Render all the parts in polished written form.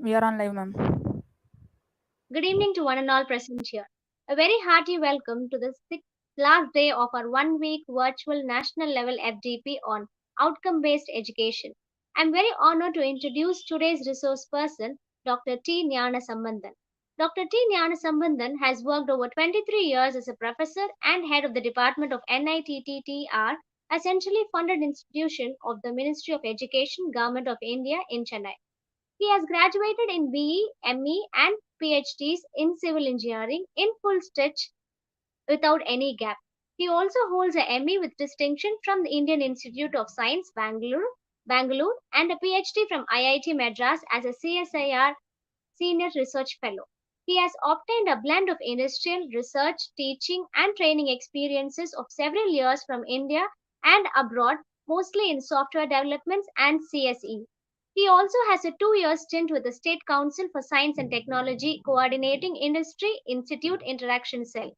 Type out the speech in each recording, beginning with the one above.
We are on live, ma'am. Good evening to one and all present here. A very hearty welcome to the last day of our 1 week virtual national level FDP on outcome based education. I'm very honored to introduce today's resource person, Dr. T. Jnana Sambandhan. Dr. T. Jnana Sambandhan has worked over 23 years as a professor and head of the Department of NITTTR, a centrally funded institution of the Ministry of Education, Government of India in Chennai. He has graduated in BE, ME, and PhDs in civil engineering in full stretch without any gap. He also holds a ME with distinction from the Indian Institute of Science, Bangalore, and a PhD from IIT Madras as a CSIR Senior Research Fellow. He has obtained a blend of industrial, research, teaching, and training experiences of several years from India and abroad, mostly in software developments and CSE. He also has a 2 year stint with the State Council for Science and Technology coordinating Industry Institute Interaction Cell.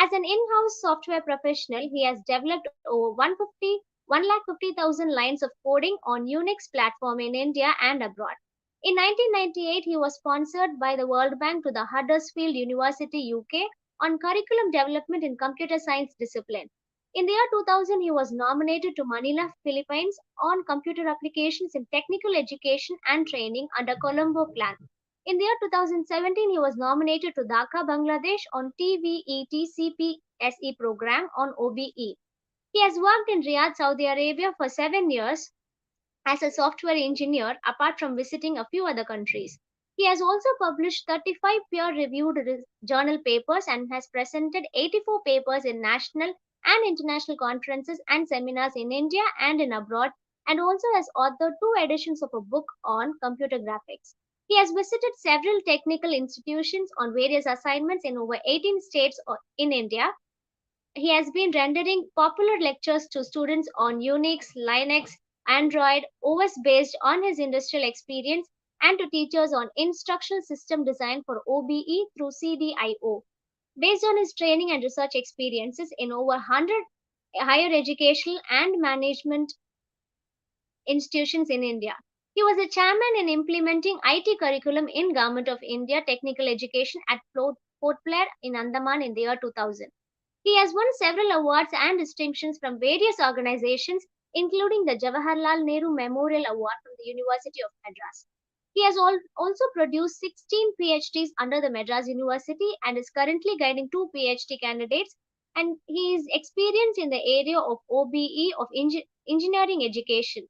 As an in-house software professional, he has developed over 150,000 lines of coding on Unix platform in India and abroad. In 1998, he was sponsored by the World Bank to the Huddersfield University, UK, on curriculum development in computer science discipline. In the year 2000, he was nominated to Manila, Philippines, on computer applications in technical education and training under Colombo Plan. In the year 2017, he was nominated to Dhaka, Bangladesh, on TVET CPSE program on OBE. He has worked in Riyadh, Saudi Arabia for 7 years as a software engineer, apart from visiting a few other countries. He has also published 35 peer reviewed journal papers and has presented 84 papers in national and international conferences and seminars in India and in abroad, and also has authored 2 editions of a book on computer graphics. He has visited several technical institutions on various assignments in over 18 states in India. He has been rendering popular lectures to students on Unix, Linux, Android, OS based on his industrial experience, and to teachers on instructional system design for OBE through CDIO. Based on his training and research experiences in over 100 higher educational and management institutions in India. He was a chairman in implementing IT curriculum in Government of India Technical Education at Port Blair in Andaman in the year 2000. He has won several awards and distinctions from various organizations, including the Jawaharlal Nehru Memorial Award from the University of Madras. He has also produced 16 PhDs under the Madras University and is currently guiding 2 PhD candidates. And he is experienced in the area of OBE of engineering education.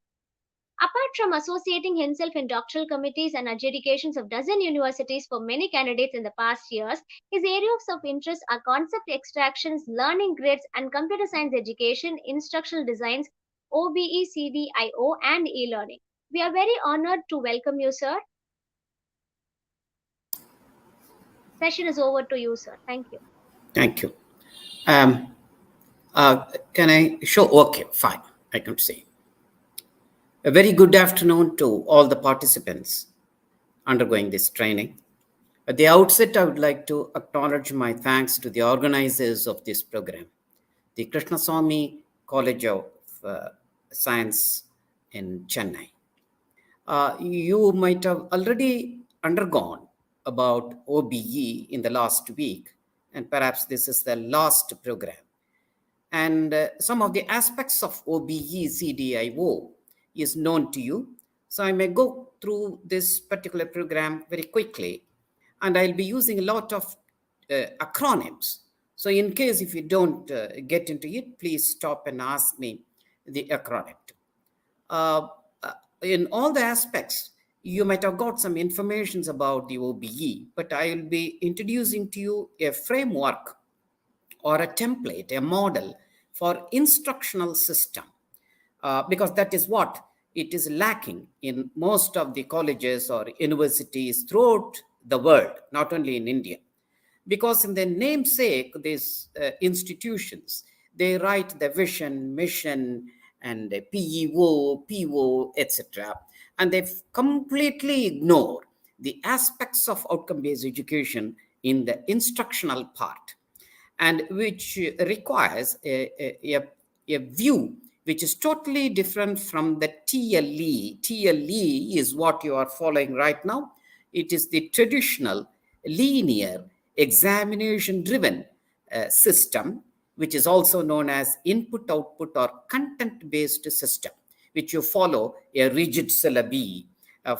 Apart from associating himself in doctoral committees and adjudications of dozen universities for many candidates in the past years, his areas of interest are concept extractions, learning grids, and computer science education, instructional designs, OBE, CDIO, and e-learning. We are very honored to welcome you, sir. Session is over to you, sir. Thank you. Thank you. Um, can I show? Okay, fine. I can see. A very good afternoon to all the participants undergoing this training. At the outset, I would like to acknowledge my thanks to the organizers of this program, the Krishnaswamy College of Science in Chennai. You might have already undergone about OBE in the last week, and perhaps this is the last program. And some of the aspects of OBE CDIO is known to you. So I may go through this particular program very quickly, and I'll be using a lot of acronyms. So in case if you don't get into it, please stop and ask me the acronym. In all the aspects, you might have got some information about the OBE, but I will be introducing to you a framework or a template, a model for instructional system, because that is what it is lacking in most of the colleges or universities throughout the world, not only in India. Because in their namesake, these institutions, they write the vision, mission, and the PEO, PO, etc. And they completely ignore the aspects of outcome-based education in the instructional part, and which requires a view which is totally different from the TLE. TLE is what you are following right now. It is the traditional linear examination driven system, which is also known as input output or content based system, which you follow a rigid syllabi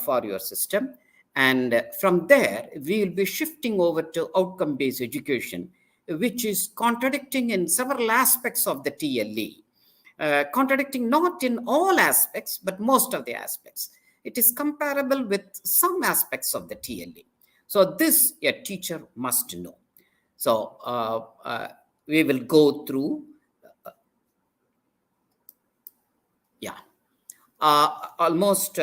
for your system. And from there, we will be shifting over to outcome based education, which is contradicting in several aspects of the TLE, contradicting not in all aspects, but most of the aspects. It is comparable with some aspects of the TLE. So, this a teacher must know. So, we will go through, yeah, almost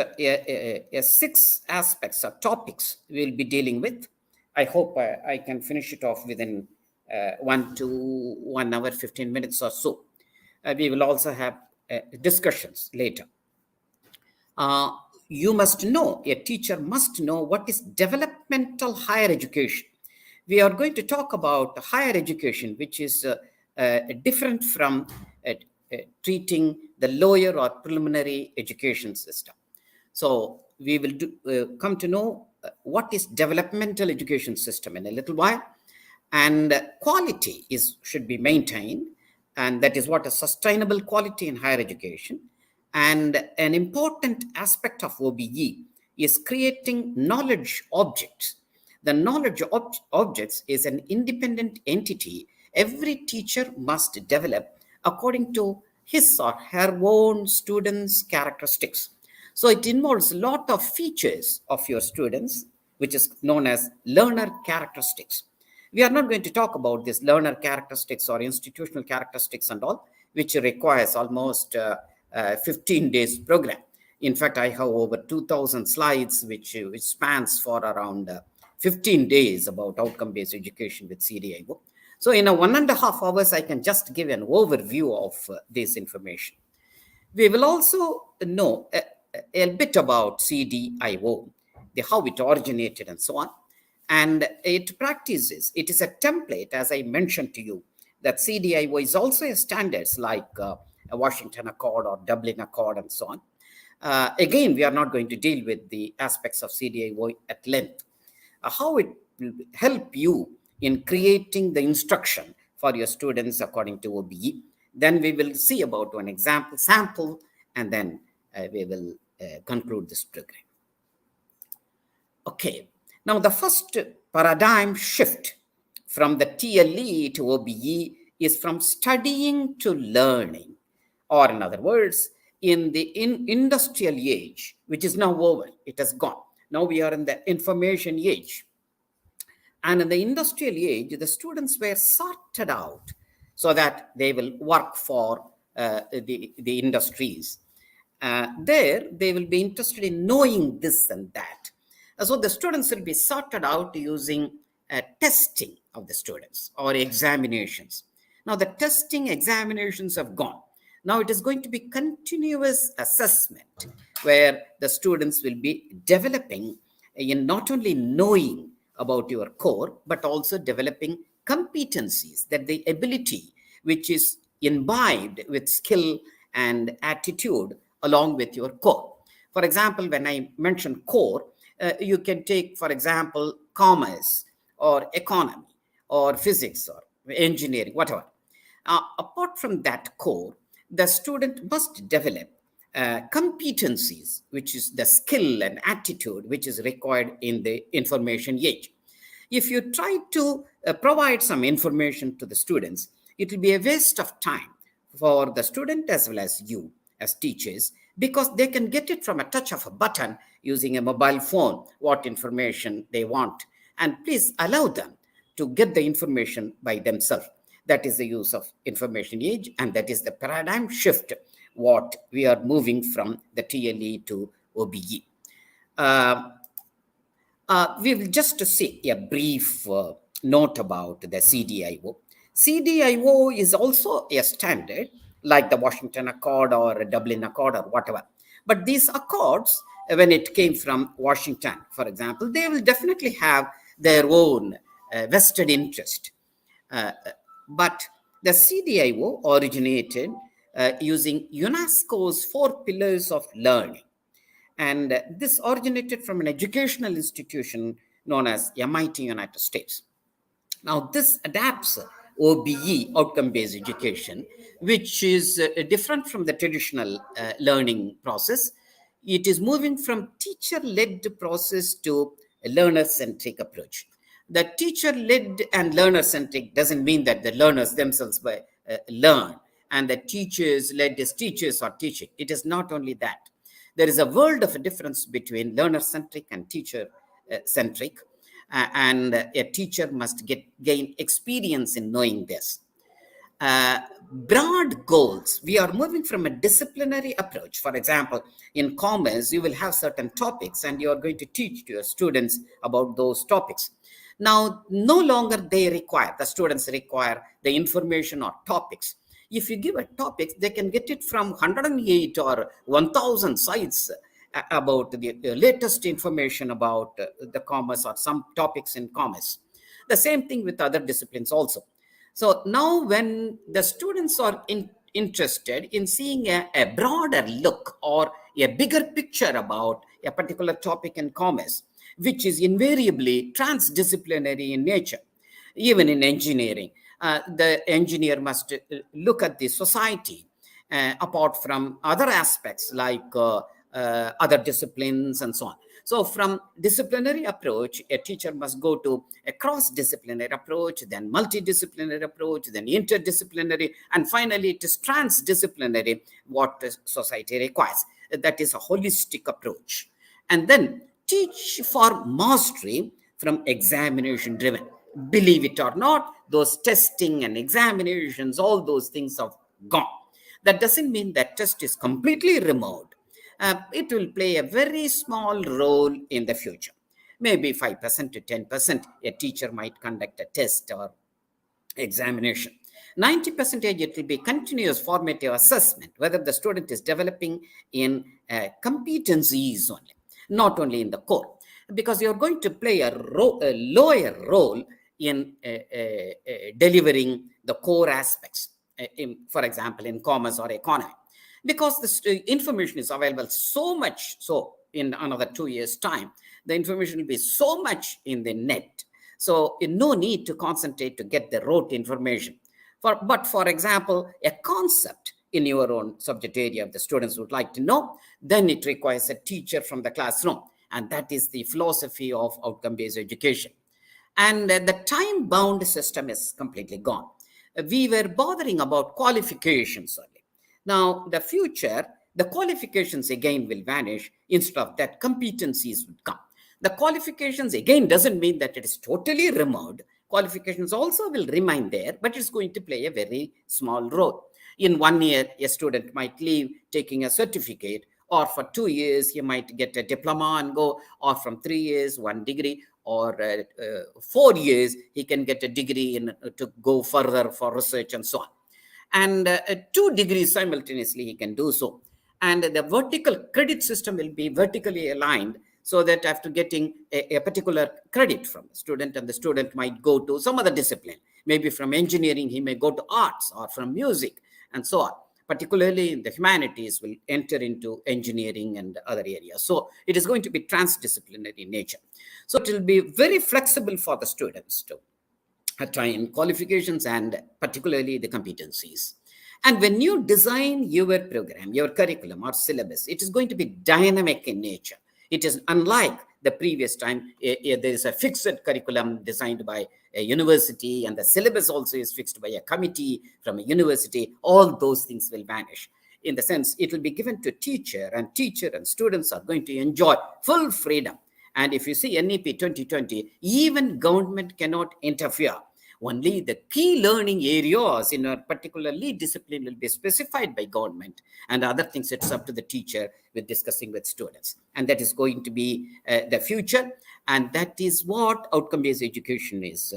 six aspects or topics we'll be dealing with. I hope I can finish it off within 1 hour, 15 minutes or so. We will also have discussions later. Uh, you must know, a teacher must know what is developmental higher education. We are going to talk about higher education, which is different from treating the lower or preliminary education system. So we will come to know what is developmental education system in a little while, and quality is should be maintained, and that is what a sustainable quality in higher education. And an important aspect of OBE is creating knowledge objects. The knowledge objects is an independent entity every teacher must develop according to his or her own students' characteristics. So it involves a lot of features of your students, which is known as learner characteristics. We are not going to talk about this learner characteristics or institutional characteristics and all, which requires almost 15 days program. In fact, I have over 2,000 slides, which spans for around 15 days about outcome-based education with CDIO. So in a 1.5 hours, I can just give an overview of this information. We will also know a bit about CDIO, how it originated and so on. And it practices, it is a template, as I mentioned to you, that CDIO is also a standards like a Washington Accord or Dublin Accord and so on. Again, we are not going to deal with the aspects of CDIO at length. How it will help you in creating the instruction for your students according to OBE. Then we will see about one example sample, and then we will conclude this program. Okay, now the first paradigm shift from the TLE to OBE is from studying to learning, or in other words, in the industrial age, which is now over, it has gone. Now we are in the information age. And in the industrial age, the students were sorted out so that they will work for the industries. There, they will be interested in knowing this and that. So the students will be sorted out using testing of the students or examinations. Now the testing examinations have gone. Now it is going to be continuous assessment where the students will be developing in not only knowing about your core, but also developing competencies, that the ability which is imbibed with skill and attitude along with your core. For example, when I mention core, you can take, for example, commerce or economy or physics or engineering, whatever. Apart from that core, the student must develop competencies, which is the skill and attitude which is required in the information age. If you try to provide some information to the students, it will be a waste of time for the student as well as you as teachers, because they can get it from a touch of a button using a mobile phone, what information they want. And please allow them to get the information by themselves. That is the use of information age, and that is the paradigm shift, what we are moving from the TLE to OBE. We will just see a brief note about the CDIO. CDIO is also a standard like the Washington Accord or Dublin Accord or whatever. But these accords, when it came from Washington, for example, they will definitely have their own vested interest. But the CDIO originated using UNESCO's 4 pillars of learning. And this originated from an educational institution known as MIT, United States. Now, this adapts OBE, outcome based education, which is different from the traditional learning process. It is moving from teacher led process to a learner centric approach. The teacher led and learner centric doesn't mean that the learners themselves learn and the teachers led as teachers are teaching. It is not only that. There is a world of a difference between learner centric and teacher centric, and a teacher must gain experience in knowing this. Broad goals. We are moving from a disciplinary approach. For example, in commerce, you will have certain topics and you are going to teach to your students about those topics. Now, no longer the students require the information or topics. If you give a topic, they can get it from 108 or 1000 sites about the latest information about the commerce or some topics in commerce. The same thing with other disciplines also. So now, when the students are interested in seeing a broader look or a bigger picture about a particular topic in commerce, which is invariably transdisciplinary in nature, even in engineering, the engineer must look at the society apart from other aspects like other disciplines and so on. So from disciplinary approach, a teacher must go to a cross-disciplinary approach, then multidisciplinary approach, then interdisciplinary, and finally it is transdisciplinary, what the society requires. That is a holistic approach. And then teach for mastery from examination driven. Believe it or not, those testing and examinations, all those things are gone. That doesn't mean that test is completely removed. It will play a very small role in the future. Maybe 5% to 10%, a teacher might conduct a test or examination. 90% it will be continuous formative assessment, whether the student is developing in competencies only, not only in the core, because you're going to play a lower role in delivering the core aspects, for example, in commerce or economy, because the information is available so much. So in another 2 years' time, the information will be so much in the net. So no need to concentrate to get the rote information. But for example, a concept in your own subject area, if the students would like to know, then it requires a teacher from the classroom. And that is the philosophy of outcome-based education. And the time-bound system is completely gone. We were bothering about qualifications only. Now, the future, the qualifications again will vanish. Instead of that, competencies would come. The qualifications again doesn't mean that it is totally removed. Qualifications also will remain there, but it's going to play a very small role. In 1 year, a student might leave taking a certificate, or for 2 years, he might get a diploma and go, or from 3 years, one degree, or 4 years, he can get a degree to go further for research and so on. And 2 degrees simultaneously, he can do so. And the vertical credit system will be vertically aligned, so that after getting a particular credit from the student, and the student might go to some other discipline, maybe from engineering, he may go to arts, or from music, and so on. Particularly in the humanities, will enter into engineering and other areas. So it is going to be transdisciplinary in nature. So it will be very flexible for the students to attain qualifications and particularly the competencies. And when you design your program, your curriculum or syllabus, it is going to be dynamic in nature. It is unlike the previous time. There is a fixed curriculum designed by a university, and the syllabus also is fixed by a committee from a university. All those things will vanish. In the sense, it will be given to teacher and students are going to enjoy full freedom. And if you see NEP 2020, even government cannot interfere. Only the key learning areas in a particular discipline will be specified by government, and other things it's up to the teacher with discussing with students. And that is going to be the future, and that is what outcome-based education is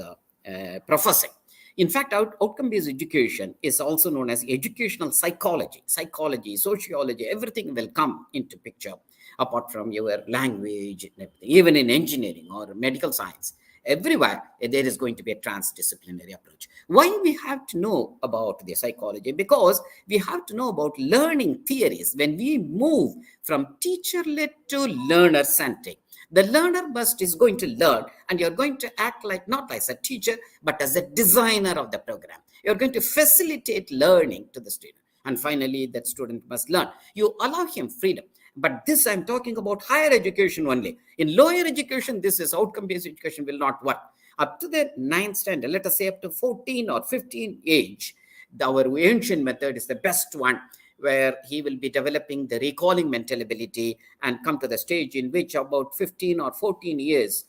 professing. In fact, outcome-based education is also known as educational psychology. Psychology, sociology, everything will come into picture apart from your language, even in engineering or medical science. everywhere there is going to be a transdisciplinary approach. Why we have to know about the psychology? Because we have to know about learning theories. When we move from teacher-led to learner-centric, the learner must is going to learn, and you're going to act like not as a teacher but as a designer of the program. You're going to facilitate learning to the student, and finally that student must learn. You allow him freedom. But this, I'm talking about higher education only. In lower education, this is outcome based education will not work. Up to the ninth standard, let us say up to 14 or 15 age, our ancient method is the best one, where he will be developing the recalling mental ability, and come to the stage in which about 15 or 14 years,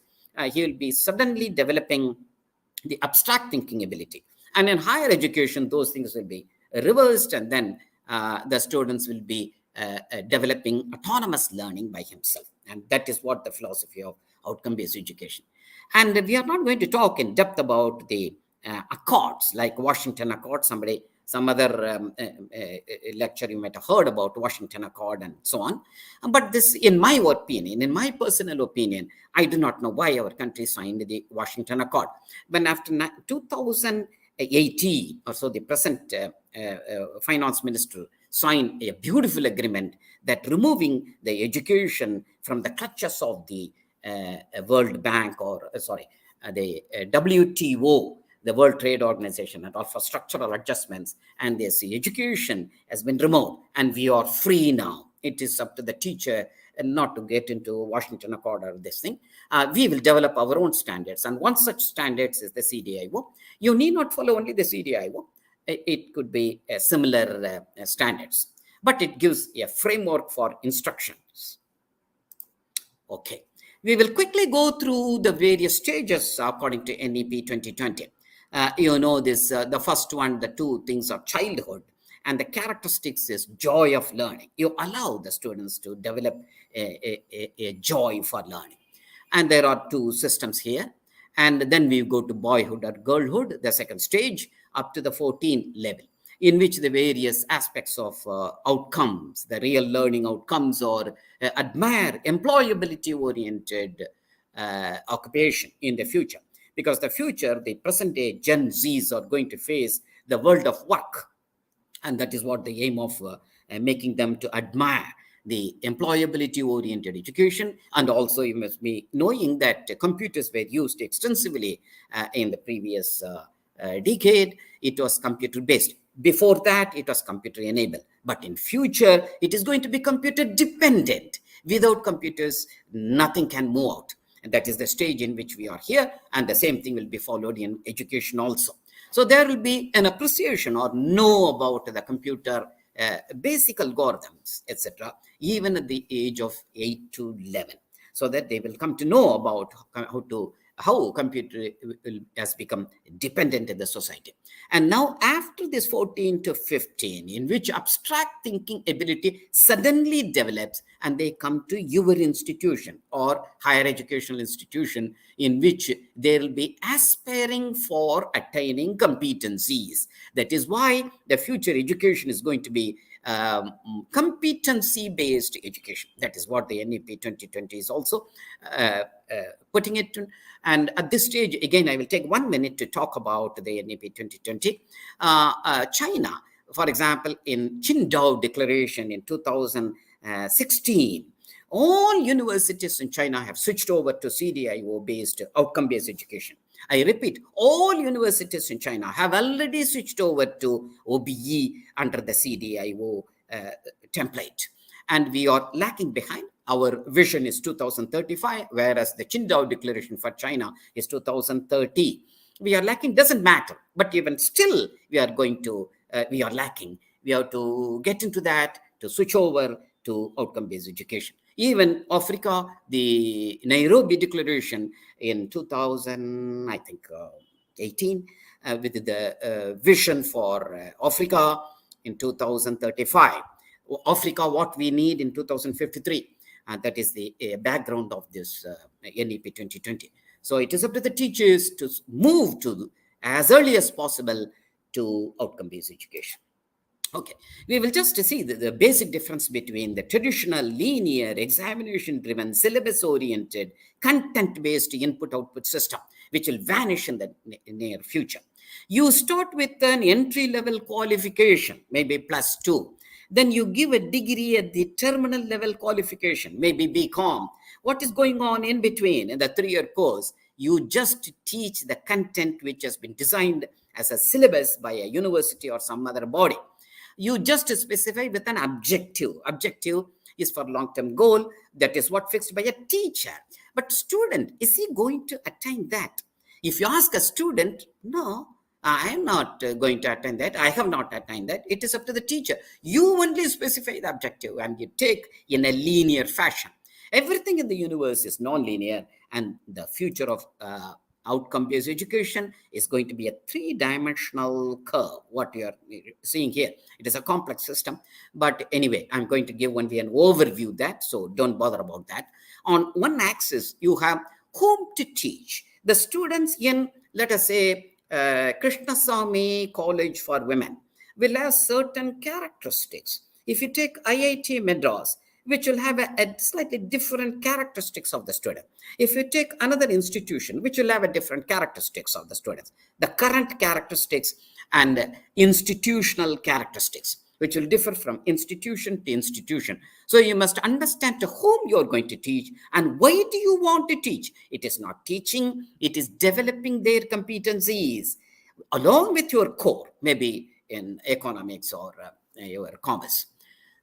he will be suddenly developing the abstract thinking ability. And in higher education, those things will be reversed, and then the students will be developing autonomous learning by himself. And that is what the philosophy of outcome based education. And we are not going to talk in depth about the accords, like Washington Accord. Some other lecture you might have heard about Washington Accord and so on. But this, in my opinion, in my personal opinion, I do not know why our country signed the Washington Accord. When after 2018 or so, the present finance minister signed a beautiful agreement that removing the education from the clutches of the World Bank, or the WTO, the World Trade Organization, and all for structural adjustments. And this education has been removed, and we are free now. It is up to the teacher and not to get into Washington Accord or this thing. We will develop our own standards, and one such standards is the CDIO. You need not follow only the CDIO. It could be similar standards, but it gives a framework for instructions. Okay, we will quickly go through the various stages according to NEP 2020. The first one, the two things are childhood, and the characteristics is joy of learning. You allow the students to develop a joy for learning. And there are two systems here. And then we go to boyhood or girlhood, the second stage, up to the 14 level, in which the various aspects of outcomes, the real learning outcomes, or admire employability oriented occupation in the future. Because the future, the present day Gen Zs are going to face the world of work. And that is what the aim of making them to admire the employability oriented education. And also you must be knowing that computers were used extensively in the previous decade. It was computer based. Before that, it was computer enabled. But in future, it is going to be computer dependent. Without computers, nothing can move out. And that is the stage in which we are here. And the same thing will be followed in education also. So there will be an appreciation or know about the computer basic algorithms, etc., even at the age of 8 to 11, so that they will come to know about how computer has become dependent in the society. And now after this 14 to 15, in which abstract thinking ability suddenly develops, and they come to your institution or higher educational institution, in which they will be aspiring for attaining competencies. That is why the future education is going to be competency-based education. That is what the NEP 2020 is also putting it to. And at this stage, again, I will take 1 minute to talk about the NEP 2020. China, for example, in Qingdao Declaration in 2016, all universities in China have switched over to CDIO-based, outcome-based education. I repeat, all universities in China have already switched over to OBE under the CDIO template. And we are lacking behind. Our vision is 2035, whereas the Qingdao Declaration for China is 2030. We are lacking, doesn't matter. But even still, we are lacking. We have to get into that, to switch over to outcome-based education. Even Africa, the Nairobi Declaration in 2018, with the vision for Africa in 2035. Africa, what we need in 2053. That is the background of this NEP 2020. So it is up to the teachers to move to, as early as possible, to outcome-based education. Okay, we will just see the basic difference between the traditional linear examination-driven syllabus-oriented content-based input-output system. which will vanish in the near future. You start with an entry level qualification, maybe +2. Then you give a degree at the terminal level qualification, maybe BCom. What is going on in between in the 3-year course? You just teach the content which has been designed as a syllabus by a university or some other body. You just specify with an objective. Objective is for long-term goal. That is what fixed by a teacher. But student, is he going to attain that? If you ask a student, no, I am not going to attain that. I have not attained that. It is up to the teacher. You only specify the objective and you take in a linear fashion. Everything in the universe is non-linear, and the future of outcome-based education is going to be a 3-dimensional curve. What you are seeing here, it is a complex system. But anyway, I'm going to give only an overview that, so don't bother about that. On one axis, you have whom to teach. The students in, let us say, Krishnasamy College for Women will have certain characteristics. If you take IIT Madras, which will have a slightly different characteristics of the student. If you take another institution, which will have a different characteristics of the students, the current characteristics and institutional characteristics, which will differ from institution to institution. So you must understand to whom you're going to teach and why do you want to teach. It is not teaching, it is developing their competencies along with your core, maybe in economics or your commerce.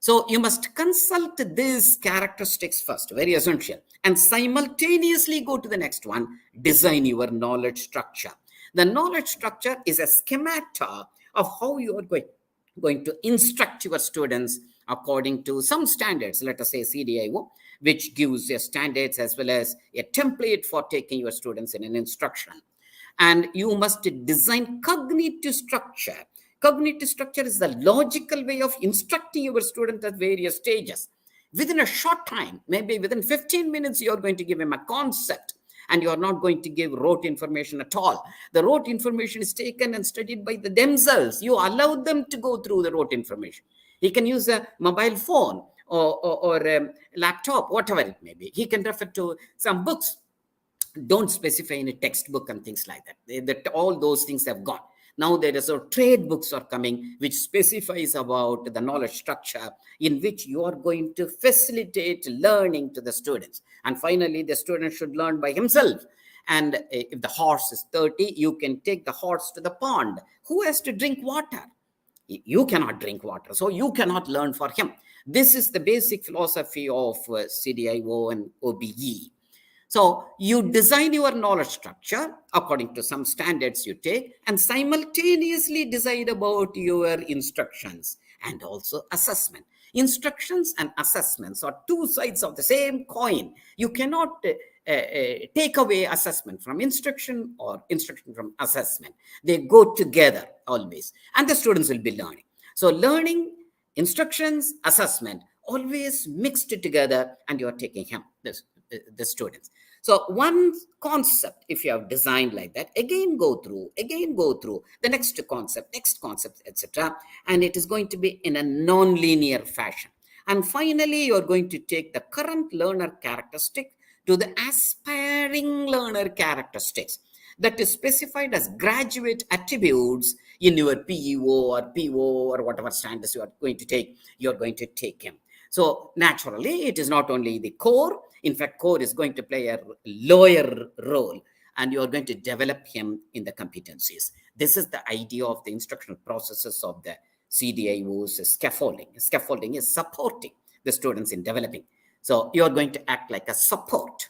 So you must consult these characteristics first, very essential, and simultaneously go to the next one, design your knowledge structure. The knowledge structure is a schemata of how you are going to instruct your students according to some standards, let us say CDIO, which gives you standards as well as a template for taking your students in an instruction. And you must design cognitive structure. Cognitive structure is the logical way of instructing your student at various stages. Within a short time, maybe within 15 minutes, you're going to give him a concept and you're not going to give rote information at all. The rote information is taken and studied by themselves. You allow them to go through the rote information. He can use a mobile phone or a laptop, whatever it may be. He can refer to some books. Don't specify in a textbook and things like that. All those things have gone. Now there is a trade books are coming which specifies about the knowledge structure in which you are going to facilitate learning to the students. And finally, the student should learn by himself. And if the horse is 30, you can take the horse to the pond. Who has to drink water? You cannot drink water, so you cannot learn for him. This is the basic philosophy of CDIO and OBE. So you design your knowledge structure according to some standards you take and simultaneously decide about your instructions and also assessment. Instructions and assessments are two sides of the same coin. You cannot take away assessment from instruction or instruction from assessment. They go together always, and the students will be learning. So learning, instructions, assessment, always mixed together, and you are taking him, the students. So one concept, if you have designed like that, again go through the next concept, etc. And it is going to be in a non-linear fashion. And finally, you're going to take the current learner characteristic to the aspiring learner characteristics that is specified as graduate attributes in your PEO or PO or whatever standards you are going to take, you're going to take him. So naturally, it is not only the core. In fact, core is going to play a lower role, and you are going to develop him in the competencies. This is the idea of the instructional processes of the CDIO's scaffolding. Scaffolding is supporting the students in developing. So you are going to act like a support.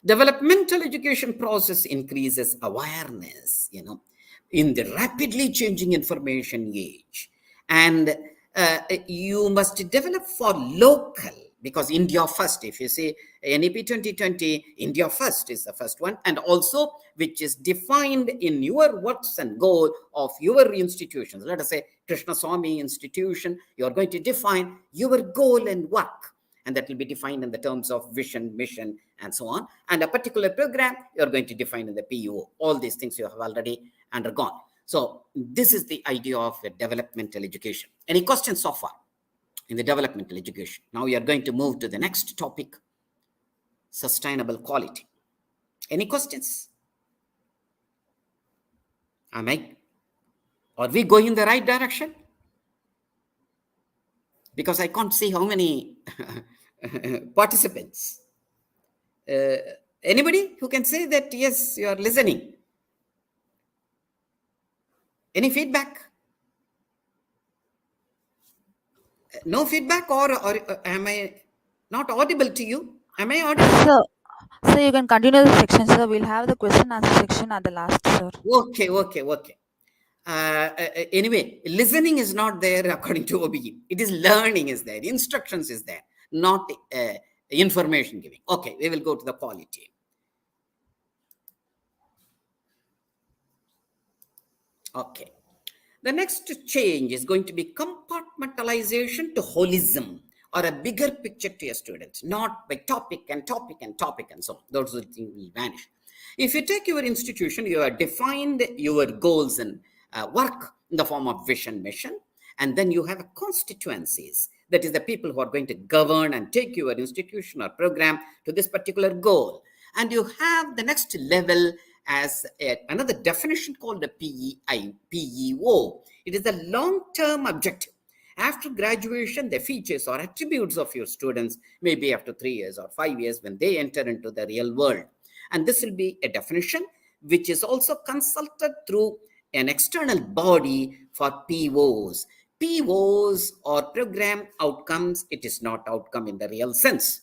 Developmental education process increases awareness, in the rapidly changing information age. And you must develop for local, because India first, if you say NEP 2020, India first is the first one, and also which is defined in your works and goal of your institutions. Let us say Krishnasamy institution, you are going to define your goal and work, and that will be defined in the terms of vision, mission, and so on. And a particular program, you're going to define in the PEO. All these things you have already undergone. So this is the idea of developmental education. Any questions so far in the developmental education? Now we are going to move to the next topic, sustainable quality. Any questions? Am I? Are we going in the right direction? Because I can't see how many participants. Uh, Anybody who can say that yes, you are listening? Any feedback? No feedback, or am I not audible to you? Am I audible? So, so you can continue the section, sir. We'll have the question answer section at the last, sir. Okay, okay, okay. Anyway, listening is not there according to OBE. It is learning is there, instructions is there, not information giving. Okay, we will go to the quality. Okay. The next change is going to be compartmentalization to holism, or a bigger picture to your students, not by topic and topic and topic and so on. Those things will vanish. If you take your institution, you have defined your goals and work in the form of vision, mission, and then you have constituencies. That is the people who are going to govern and take your institution or program to this particular goal. And you have the next level as another definition called a PEO. It is the long-term objective. After graduation, the features or attributes of your students may be after 3 years or 5 years when they enter into the real world. And this will be a definition which is also consulted through an external body for POs. POs or program outcomes, it is not outcome in the real sense.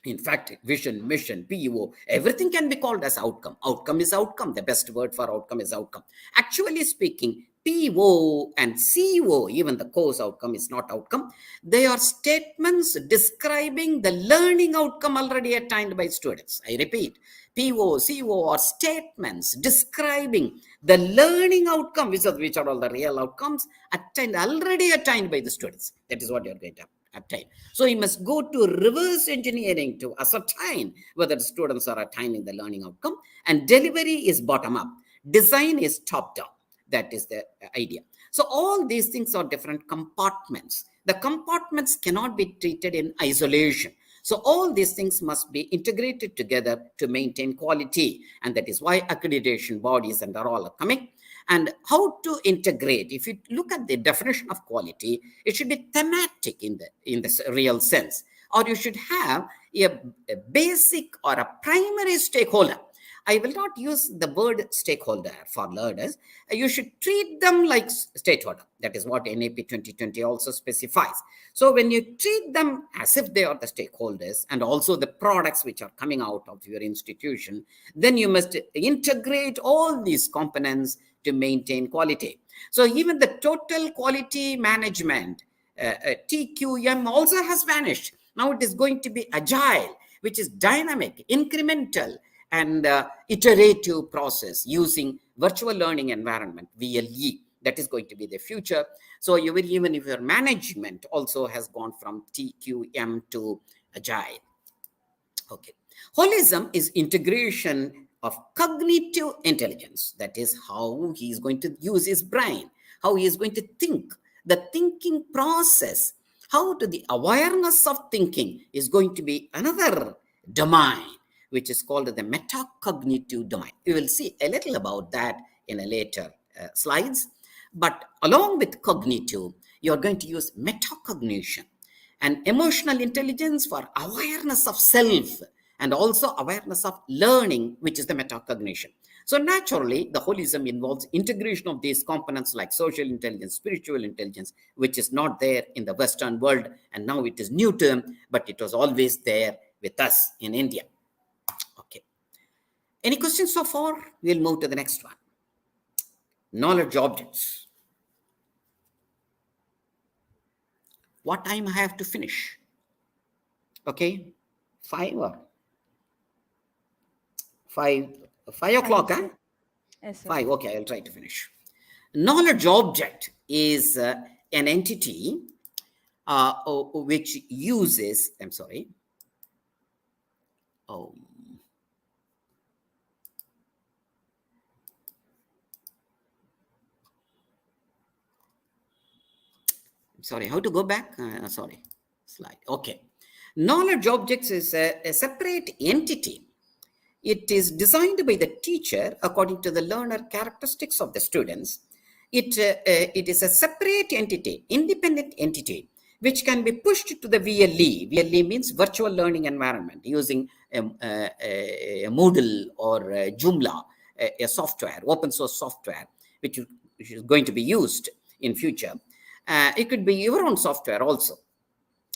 In fact, vision, mission, PEO, everything can be called as outcome. Outcome is outcome. The best word for outcome is outcome. Actually speaking, PO and CO, even the course outcome is not outcome. They are statements describing the learning outcome already attained by students. I repeat, PO, CO are statements describing the learning outcome, which are all the real outcomes already attained by the students. That is what you are going to attain. So you must go to reverse engineering to ascertain whether the students are attaining the learning outcome, and delivery is bottom up. Design is top down. That is the idea. So all these things are different compartments. The compartments cannot be treated in isolation. So all these things must be integrated together to maintain quality. And that is why accreditation bodies and are all coming. And how to integrate? If you look at the definition of quality, it should be thematic in the real sense. Or you should have a basic or a primary stakeholder. I will not use the word stakeholder for learners. You should treat them like stakeholder. That is what NAP 2020 also specifies. So when you treat them as if they are the stakeholders and also the products which are coming out of your institution, then you must integrate all these components to maintain quality. So even the total quality management, TQM, also has vanished. Now it is going to be agile, which is dynamic, incremental, and iterative process using virtual learning environment, VLE. That is going to be the future. So even if your management also has gone from TQM to agile. Okay. Holism is integration of cognitive intelligence. That is how he is going to use his brain, how he is going to think, the thinking process, how to the awareness of thinking is going to be another domain, which is called the metacognitive domain. We will see a little about that in a later slides. But along with cognitive, you are going to use metacognition and emotional intelligence for awareness of self and also awareness of learning, which is the metacognition. So naturally, the holism involves integration of these components like social intelligence, spiritual intelligence, which is not there in the Western world. And now it is new term, but it was always there with us in India. Okay. Any questions so far? We'll move to the next one. Knowledge objects. What time I have to finish? Okay. 5 o'clock, huh? Yes, sir. 5. Okay, I'll try to finish. Knowledge object is an entity which uses, I'm sorry. Oh. Sorry, how to go back? Sorry, slide. Okay. Knowledge objects is a separate entity It is designed by the teacher according to the learner characteristics of the students. It is a separate entity, independent entity, which can be pushed to the VLE. VLE means virtual learning environment, using a Moodle or a Joomla, a software, open source software, which is going to be used in future. It could be your own software also.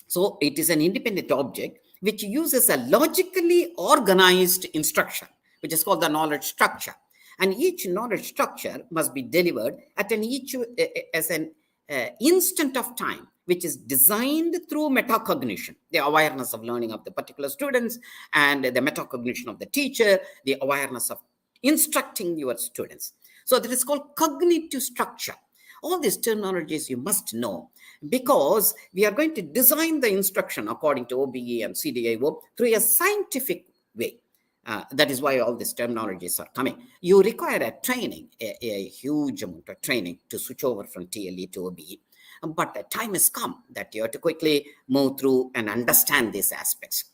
So it is an independent object which uses a logically organized instruction, which is called the knowledge structure. And each knowledge structure must be delivered at as an instant of time, which is designed through metacognition, the awareness of learning of the particular students, and the metacognition of the teacher, the awareness of instructing your students. So that is called cognitive structure. All these terminologies you must know, because we are going to design the instruction according to OBE and CDIO through a scientific way. That is why all these terminologies are coming. You require a training, a huge amount of training to switch over from TLE to OBE. But the time has come that you have to quickly move through and understand these aspects.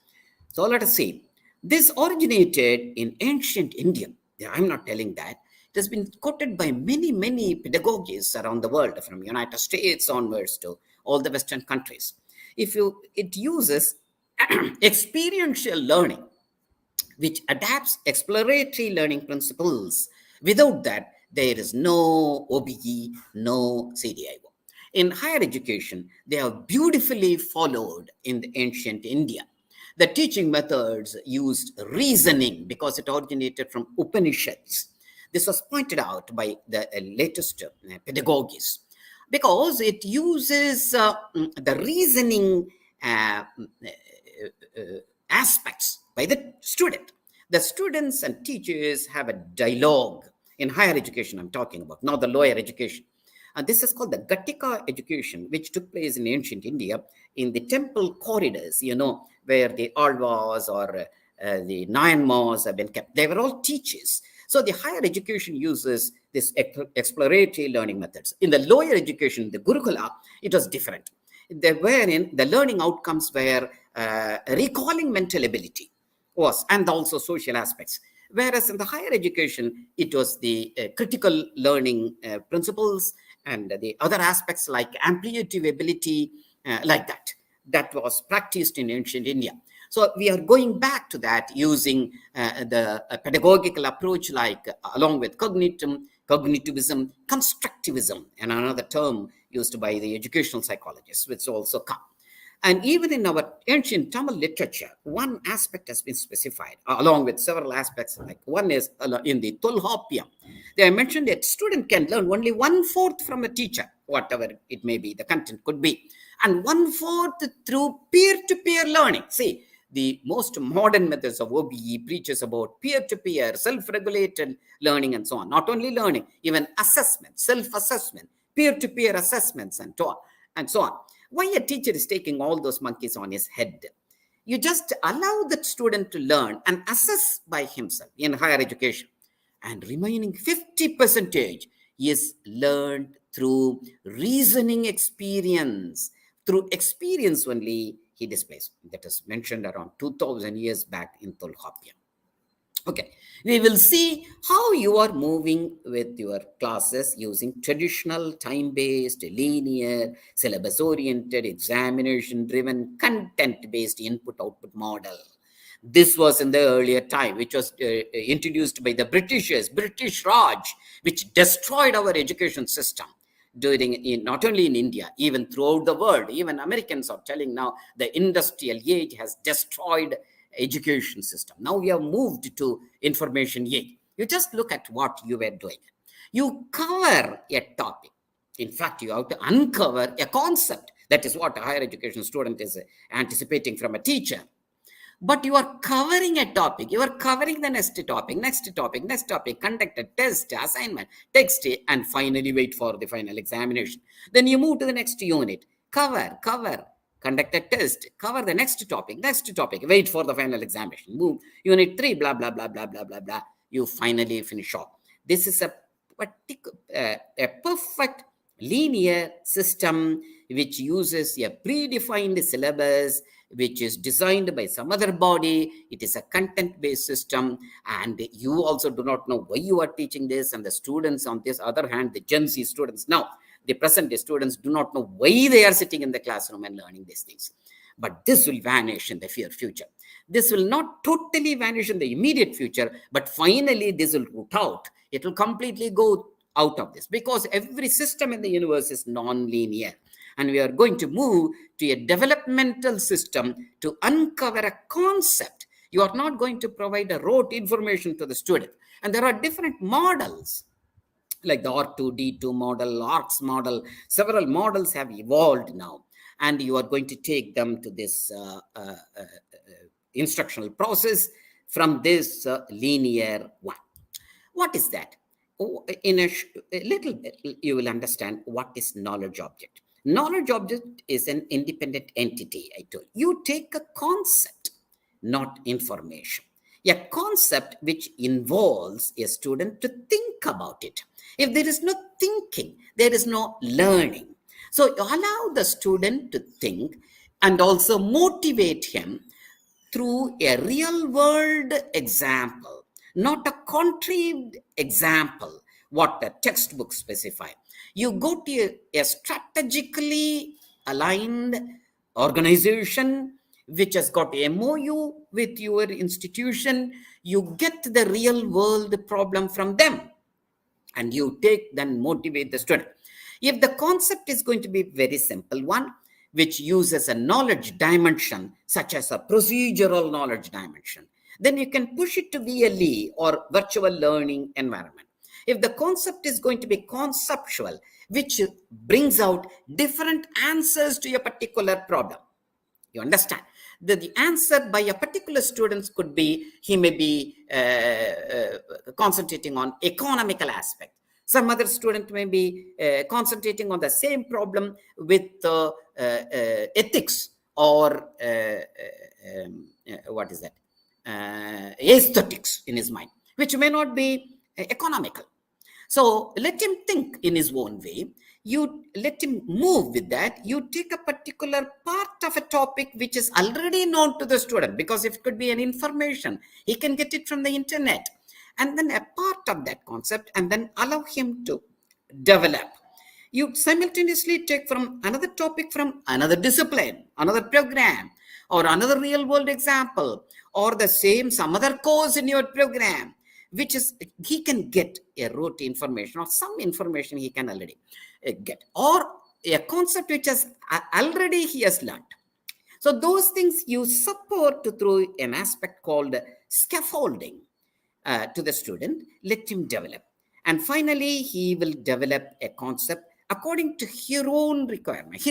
So let us see. This originated in ancient India. I'm not telling that. It has been quoted by many pedagogists around the world, from United States onwards to all the Western countries. It uses experiential learning, which adapts exploratory learning principles. Without that, there is no OBE, no CDIO. In higher education, they have beautifully followed in the ancient India. The teaching methods used reasoning because it originated from Upanishads. This was pointed out by the latest pedagogies, because it uses the reasoning aspects by the student. The students and teachers have a dialogue in higher education, I'm talking about, not the lower education. This is called the Gatika education, which took place in ancient India in the temple corridors, where the Alvas or the Nayanmas have been kept. They were all teachers. So the higher education uses this exploratory learning methods. In the lower education, the Gurukula, it was different. Wherein the learning outcomes were recalling mental ability and also social aspects. Whereas in the higher education, it was the critical learning principles and the other aspects like ampliative ability, like that. That was practiced in ancient India. So we are going back to that using the pedagogical approach, like along with cognitivism, constructivism, and another term used by the educational psychologists, which also come. And even in our ancient Tamil literature, one aspect has been specified, along with several aspects. Like one is in the Tolhapiyam. They mentioned that student can learn only 1/4 from a teacher, whatever it may be, the content could be, and 1/4 through peer-to-peer learning. See, the most modern methods of OBE preaches about peer-to-peer, self-regulated learning and so on. Not only learning, even assessment, self-assessment, peer-to-peer assessments and so on. Why a teacher is taking all those monkeys on his head? You just allow the student to learn and assess by himself in higher education. And remaining 50% is learned through reasoning experience. Through experience only he displays. That is mentioned around 2000 years back in Tolhapia. Okay, we will see how you are moving with your classes using traditional time-based, linear, syllabus-oriented, examination-driven, content-based input-output model. This was in the earlier time, which was introduced by the Britishers, British Raj, which destroyed our education system. Not only in India, even throughout the world. Even Americans are telling now the industrial age has destroyed education system. Now we have moved to information age. You just look at what you were doing. You cover a topic. In fact, you have to uncover a concept. That is what a higher education student is anticipating from a teacher. But you are covering a topic. You are covering the next topic, conduct a test, assignment, text, and finally wait for the final examination. Then you move to the next unit. Cover, conduct a test, cover the next topic, wait for the final examination. Move, unit 3, blah, blah, blah, blah, blah, blah, blah. You finally finish off. This is a perfect linear system which uses a predefined syllabus which is designed by some other body. It is a content-based system, and you also do not know why you are teaching this. And the students, on this other hand, the Gen Z students now, the present day students, do not know why they are sitting in the classroom and learning these things. But this will vanish in the future. This will not totally vanish in the immediate future, but finally this will root out. It will completely go out of this, because every system in the universe is non-linear, and we are going to move to a developmental system to uncover a concept. You are not going to provide a rote information to the student. And there are different models, like the R2D2 model, ARCS model. Several models have evolved now, and you are going to take them to this instructional process from this linear one. What is that? In a little bit, you will understand what is knowledge object. Knowledge object is an independent entity, I told you. You take a concept, not information. A concept which involves a student to think about it. If there is no thinking, there is no learning. So allow the student to think and also motivate him through a real world example, not a contrived example, what the textbook specify. You go to a strategically aligned organization which has got a MOU with your institution. You get the real world problem from them, and you take, then motivate the student. If the concept is going to be very simple one, which uses a knowledge dimension, such as a procedural knowledge dimension, then you can push it to VLE or virtual learning environment. If the concept is going to be conceptual, which brings out different answers to a particular problem, you understand? The answer by a particular student could be, he may be concentrating on economical aspect. Some other student may be concentrating on the same problem with ethics or what is that? Aesthetics in his mind, which may not be economical. So let him think in his own way. You let him move with that. You take a particular part of a topic which is already known to the student, because if it could be an information, he can get it from the internet. And then a part of that concept, and then allow him to develop. You simultaneously take from another topic from another discipline, another program, or another real world example, or the same, some other course in your program, which is, he can get a rote information, or some information he can already get, or a concept which has already he has learned. So those things you support through an aspect called scaffolding to the student. Let him develop, and finally he will develop a concept according to his own requirement,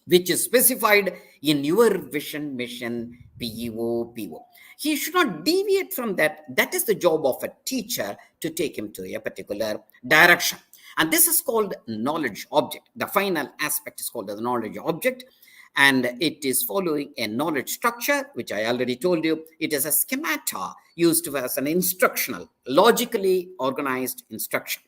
which is specified in your vision, mission, PEO, PO. He should not deviate from that. That is the job of a teacher, to take him to a particular direction. And this is called knowledge object. The final aspect is called the knowledge object, and it is following a knowledge structure, which I already told you. It is a schemata used as an instructional, logically organized instruction.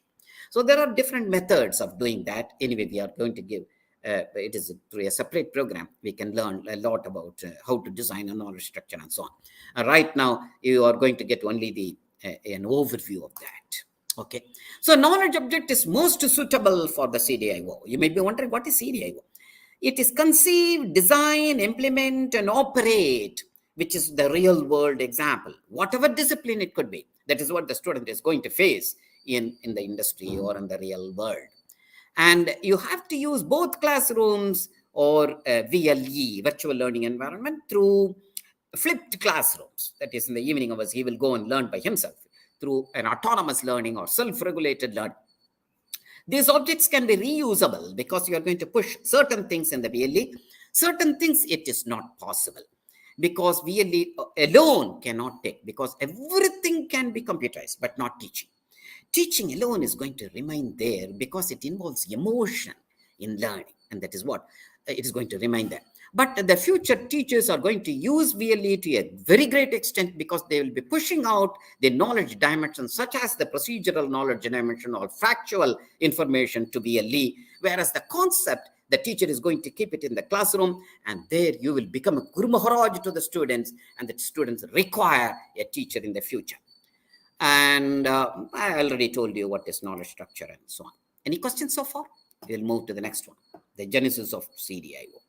So there are different methods of doing that. Anyway, we are going to give, it is through a separate program, we can learn a lot about how to design a knowledge structure and so on. Right now, you are going to get only the an overview of that. Okay. So knowledge object is most suitable for the CDIO. You may be wondering, what is CDIO? It is conceive, design, implement, and operate, which is the real world example. Whatever discipline it could be, that is what the student is going to face in the industry or in the real world. And you have to use both classrooms or VLE, virtual learning environment, through flipped classrooms. That is, in the evening hours, he will go and learn by himself through an autonomous learning or self-regulated learning. These objects can be reusable, because you are going to push certain things in the VLE. Certain things it is not possible, because VLE alone cannot take, because everything can be computerized, but not teaching. Teaching alone is going to remain there, because it involves emotion in learning, and that is what it is going to remain there. But the future teachers are going to use VLE to a very great extent, because they will be pushing out the knowledge dimensions, such as the procedural knowledge dimension or factual information, to VLE, whereas the concept, The teacher is going to keep it in the classroom, and there you will become a Guru Maharaj to the students, and the students require a teacher in the future. And I already told you what is knowledge structure and so on. Any questions so far? We'll move to the next one, the genesis of CDIO.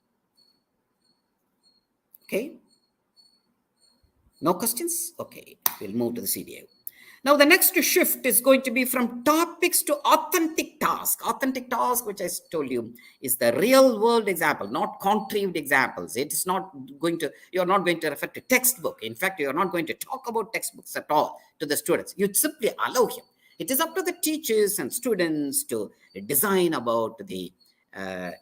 Okay. No questions? Okay, we'll move to the CDIO. Now, the next shift is going to be from topics to authentic task. Authentic task, which I told you, is the real world example, not contrived examples. It is not going to, you're not going to refer to textbook. In fact, you're not going to talk about textbooks at all to the students. You simply allow him. It is up to the teachers and students to design about the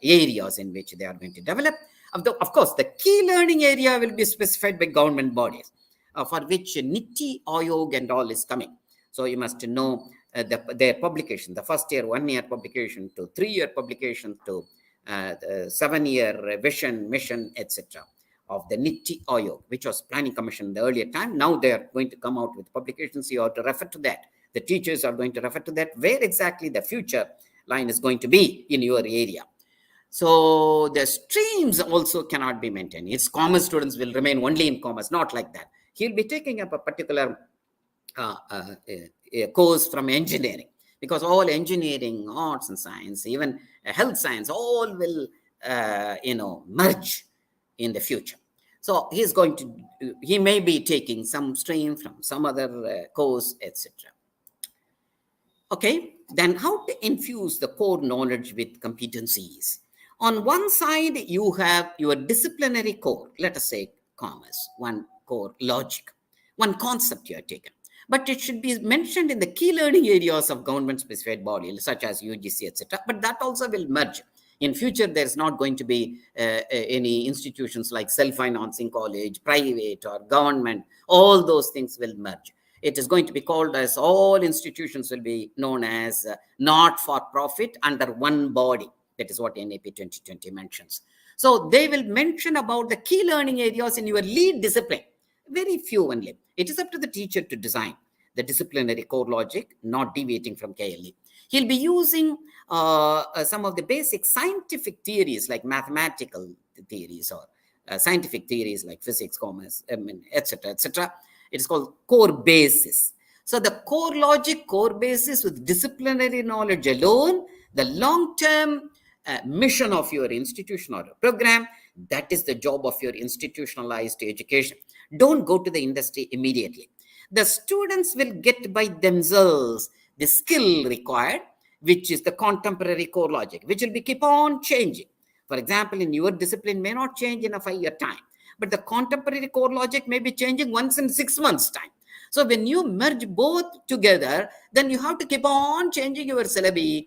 areas in which they are going to develop. Of course, the key learning area will be specified by government bodies, for which Niti Ayog and all is coming. So you must know their publication, the first year, 1 year publication to 3 year publication to 7 year vision, mission, etc. of the Niti Ayog, which was planning commission in the earlier time. Now they are going to come out with publications. You have to refer to that. The teachers are going to refer to that, where exactly the future line is going to be in your area. So the streams also cannot be maintained. Its commerce students will remain only in commerce, not like that. He'll be taking up a particular a course from engineering, because all engineering, arts and science, even health science, all will merge in the future. So he may be taking some stream from some other course, etc. Okay, then how to infuse the core knowledge with competencies? On one side, you have your disciplinary core, let us say commerce, one core logic, one concept you are taken. But it should be mentioned in the key learning areas of government-specified bodies, such as UGC, etc. But that also will merge. In future, there's not going to be any institutions like self-financing college, private or government. All those things will merge. It is going to be called as, all institutions will be known as not-for-profit under one body. That is what NAP 2020 mentions. So they will mention about the key learning areas in your lead discipline. Very few only. It is up to the teacher to design the disciplinary core logic, not deviating from KLE. He'll be using some of the basic scientific theories like mathematical theories, or scientific theories like physics, commerce, etc., etc. It is called core basis. So the core logic, core basis with disciplinary knowledge alone, the long-term mission of your institution or program, that is the job of your institutionalized education. Don't go to the industry immediately. The students will get by themselves the skill required, which is the contemporary core logic, which will be keep on changing. For example, in your discipline may not change in a 5-year time, but the contemporary core logic may be changing once in 6 months' time. So when you merge both together, then you have to keep on changing your syllabi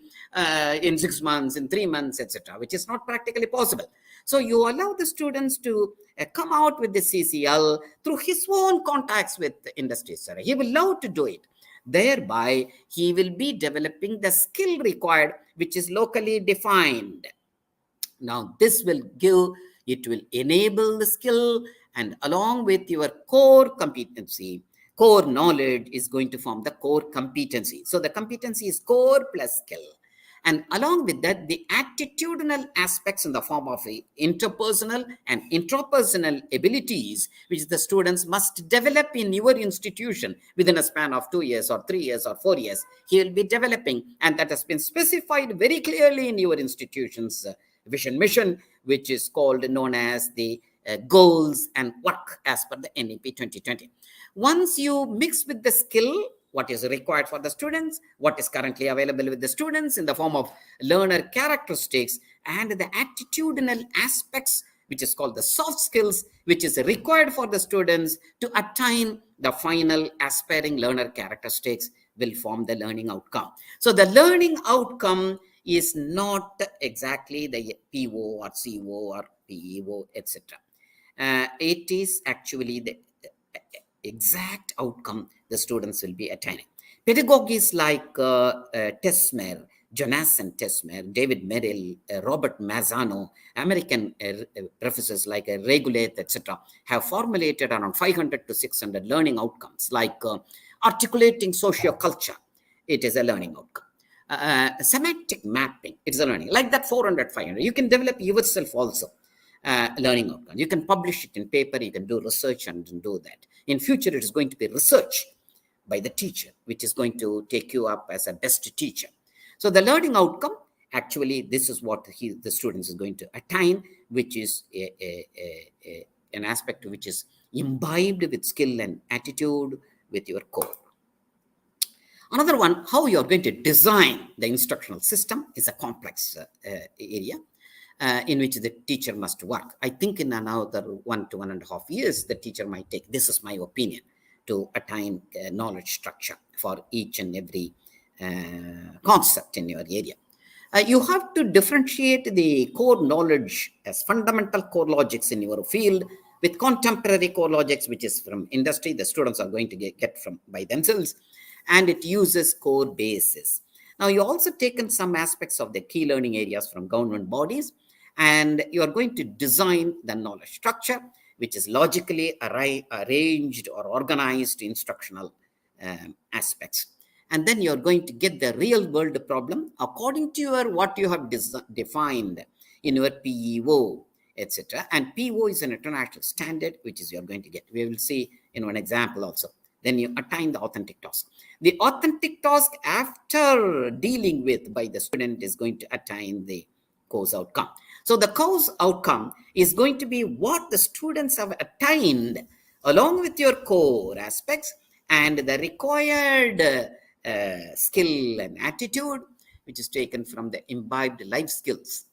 in 6 months, in 3 months, etc., which is not practically possible. So you allow the students to come out with the CCL through his own contacts with the industry. Sir. He will love to do it. Thereby, he will be developing the skill required, which is locally defined. Now, this will enable the skill, and along with your core competency, core knowledge is going to form the core competency. So the competency is core plus skill. And along with that, the attitudinal aspects in the form of interpersonal and intrapersonal abilities, which the students must develop in your institution within a span of 2 years or 3 years or 4 years, he will be developing. And that has been specified very clearly in your institution's vision mission, which is known as the goals and work as per the NAP 2020. Once you mix with the skill, what is required for the students, what is currently available with the students in the form of learner characteristics, and the attitudinal aspects, which is called the soft skills, which is required for the students to attain the final aspiring learner characteristics, will form the learning outcome. So the learning outcome is not exactly the PO or CO or PEO, etc. It is actually the exact outcome the students will be attaining. Pedagogies like Tesmer, Jonathan Tesmer, David Merrill, Robert Mazzano, American professors like Regulate, etc., have formulated around 500 to 600 learning outcomes, like articulating socioculture. It is a learning outcome. semantic mapping. It's a learning like that 400, 500. You can develop yourself also. Learning outcome. You can publish it in paper. You can do research and do that. In future, it is going to be research by the teacher, which is going to take you up as a best teacher. So the learning outcome, actually, this is what the students is going to attain, which is an aspect which is imbibed with skill and attitude with your core. Another one, how you are going to design the instructional system is a complex area in which the teacher must work. I think in another 1 to 1.5 years, the teacher might take, this is my opinion, to attain knowledge structure for each and every concept in your area. You have to differentiate the core knowledge as fundamental core logics in your field with contemporary core logics, which is from industry. The students are going to get from by themselves, and it uses core bases. Now, you also taken some aspects of the key learning areas from government bodies, and you are going to design the knowledge structure, which is logically arranged or organized instructional aspects. And then you're going to get the real world problem according to your what you have defined in your PEO, etc. And PEO is an international standard, which is you're going to get. We will see in one example also. Then you attain the authentic task. The authentic task, after dealing with by the student, is going to attain the course outcome. So the course outcome is going to be what the students have attained along with your core aspects and the required skill and attitude, which is taken from the imbibed life skills.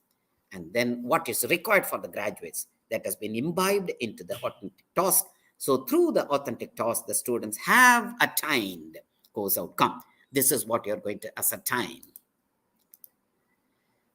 And then what is required for the graduates that has been imbibed into the authentic task. So through the authentic task, the students have attained course outcome. This is what you're going to ascertain.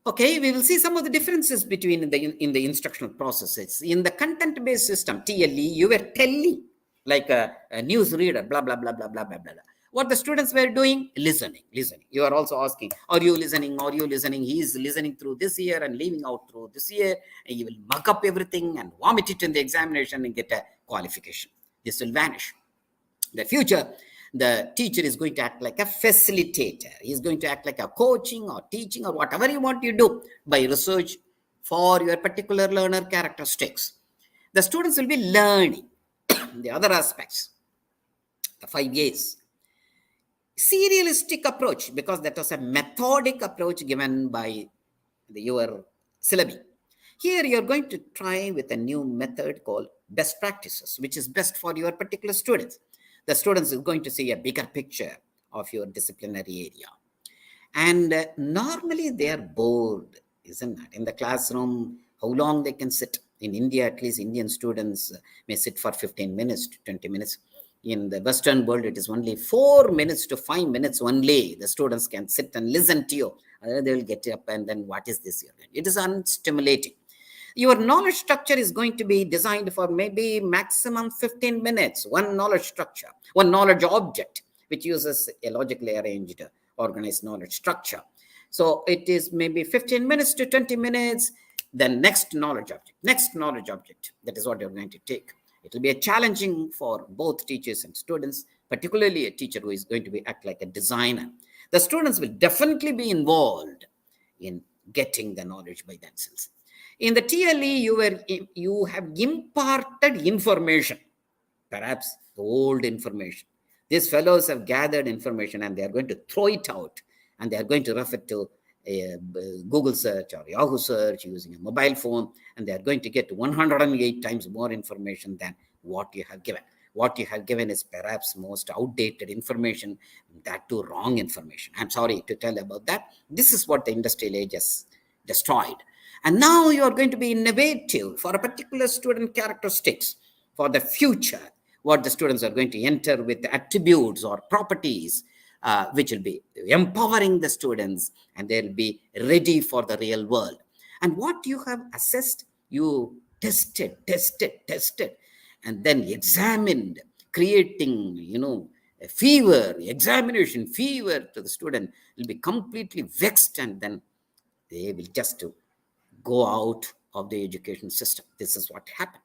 Okay, we will see some of the differences between in the instructional processes. In the content-based system, TLE, you were telling like a news reader, blah, blah, blah, blah, blah, blah, blah. What the students were doing? Listening. You are also asking, are you listening? Are you listening? He is listening through this year and leaving out through this year. And you will mug up everything and vomit it in the examination and get a qualification. This will vanish. The future, the teacher is going to act like a facilitator. He's going to act like a coaching or teaching or whatever you want to do by research for your particular learner characteristics. The students will be learning the other aspects, the 5 A's. Serialistic approach, because that was a methodic approach given by your syllabi. Here you're going to try with a new method called best practices, which is best for your particular students. The students is going to see a bigger picture of your disciplinary area. And normally they are bored, isn't it? In the classroom, how long they can sit. In India, at least Indian students may sit for 15 minutes to 20 minutes. In the Western world, it is only 4 minutes to 5 minutes only. The students can sit and listen to you. They will get up and then what is this? It is unstimulating. Your knowledge structure is going to be designed for maybe maximum 15 minutes. One knowledge structure, one knowledge object, which uses a logically arranged, organized knowledge structure. So it is maybe 15 minutes to 20 minutes. Then next knowledge object. That is what you're going to take. It will be a challenging for both teachers and students, particularly a teacher who is going to be act like a designer. The students will definitely be involved in getting the knowledge by themselves. In the TLE, you have imparted information, perhaps old information. These fellows have gathered information and they are going to throw it out and they are going to refer to a Google search or Yahoo search using a mobile phone, and they are going to get 108 times more information than what you have given. What you have given is perhaps most outdated information, that too wrong information. I'm sorry to tell about that. This is what the industrial age has destroyed. And now you are going to be innovative for a particular student characteristics for the future, what the students are going to enter with attributes or properties, which will be empowering the students and they'll be ready for the real world. And what you have assessed, you tested, and then examined, creating, a fever, examination fever to the student will be completely vexed and then they will just go out of the education system. This is what happened.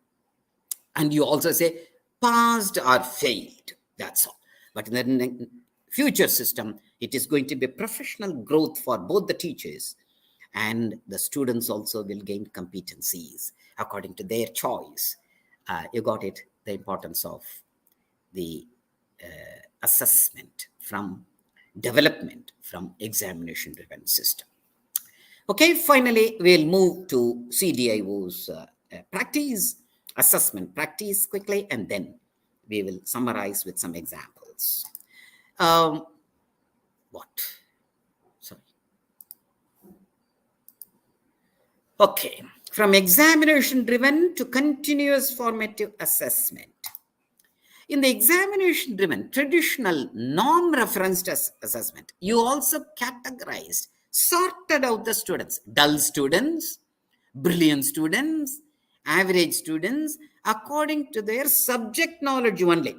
And you also say passed or failed. That's all. But in the future system, it is going to be professional growth for both the teachers, and the students also will gain competencies according to their choice. You got it, the importance of the assessment from development from examination driven system. Okay, finally, we'll move to CDIO's practice, assessment practice quickly, and then we will summarize with some examples. What? Sorry. Okay, from examination driven to continuous formative assessment. In the examination driven traditional norm referenced assessment, you also categorized, sorted out the students, dull students, brilliant students, average students, according to their subject knowledge only.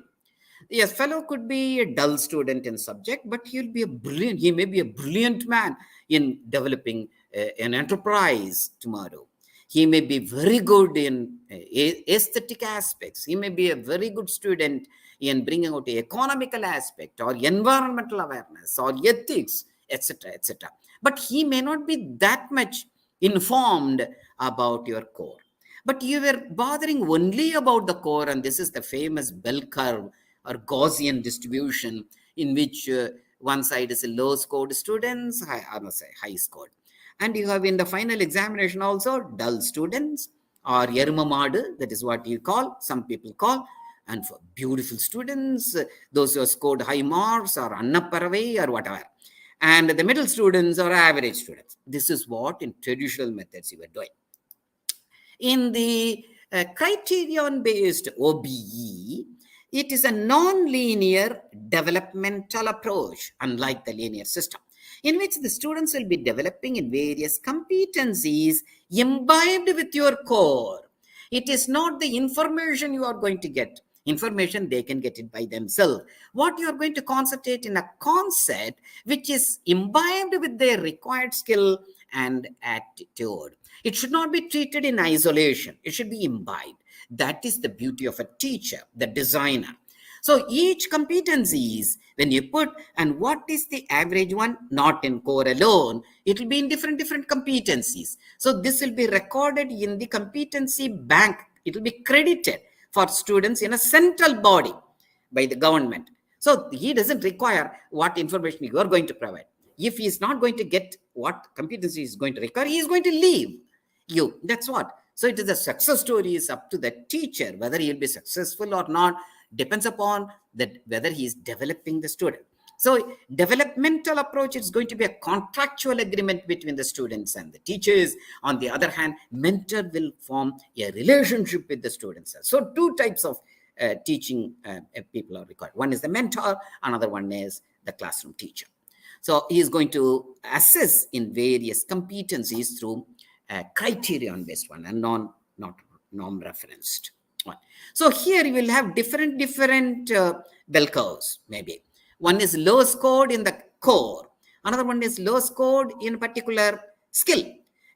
Yes, fellow could be a dull student in subject, but he may be a brilliant man in developing an enterprise tomorrow. He may be very good in aesthetic aspects. He may be a very good student in bringing out the economical aspect or environmental awareness or ethics, etc., etc. But he may not be that much informed about your core. But you were bothering only about the core, and this is the famous bell curve or Gaussian distribution, in which one side is a low scored students, high scored. And you have in the final examination also dull students or Yermamadu, that is what you call, some people call. And for beautiful students, those who have scored high marks or Annapparavai or whatever. And the middle students or average students. This is what in traditional methods you were doing. In the criterion-based OBE, it is a non-linear developmental approach, unlike the linear system, in which the students will be developing in various competencies imbibed with your core. It is not the information you are going to get. Information, they can get it by themselves. What you are going to concentrate in a concept which is imbibed with their required skill and attitude. It should not be treated in isolation. It should be imbibed. That is the beauty of a teacher, the designer. So each competencies, when you put, and what is the average one? Not in core alone. It will be in different competencies. So this will be recorded in the competency bank. It will be credited for students in a central body by the government. So he doesn't require what information you are going to provide. If he is not going to get what competency is going to require, he is going to leave you. That's what. So it is a success story is up to the teacher. Whether he will be successful or not depends upon that whether he is developing the student. So developmental approach is going to be a contractual agreement between the students and the teachers. On the other hand, mentor will form a relationship with the students. So two types of teaching people are required. One is the mentor, another one is the classroom teacher. So he is going to assess in various competencies through criterion-based one and not norm-referenced one. So here you will have different bell curves, maybe. One is low scored in the core. Another one is low scored in particular skill.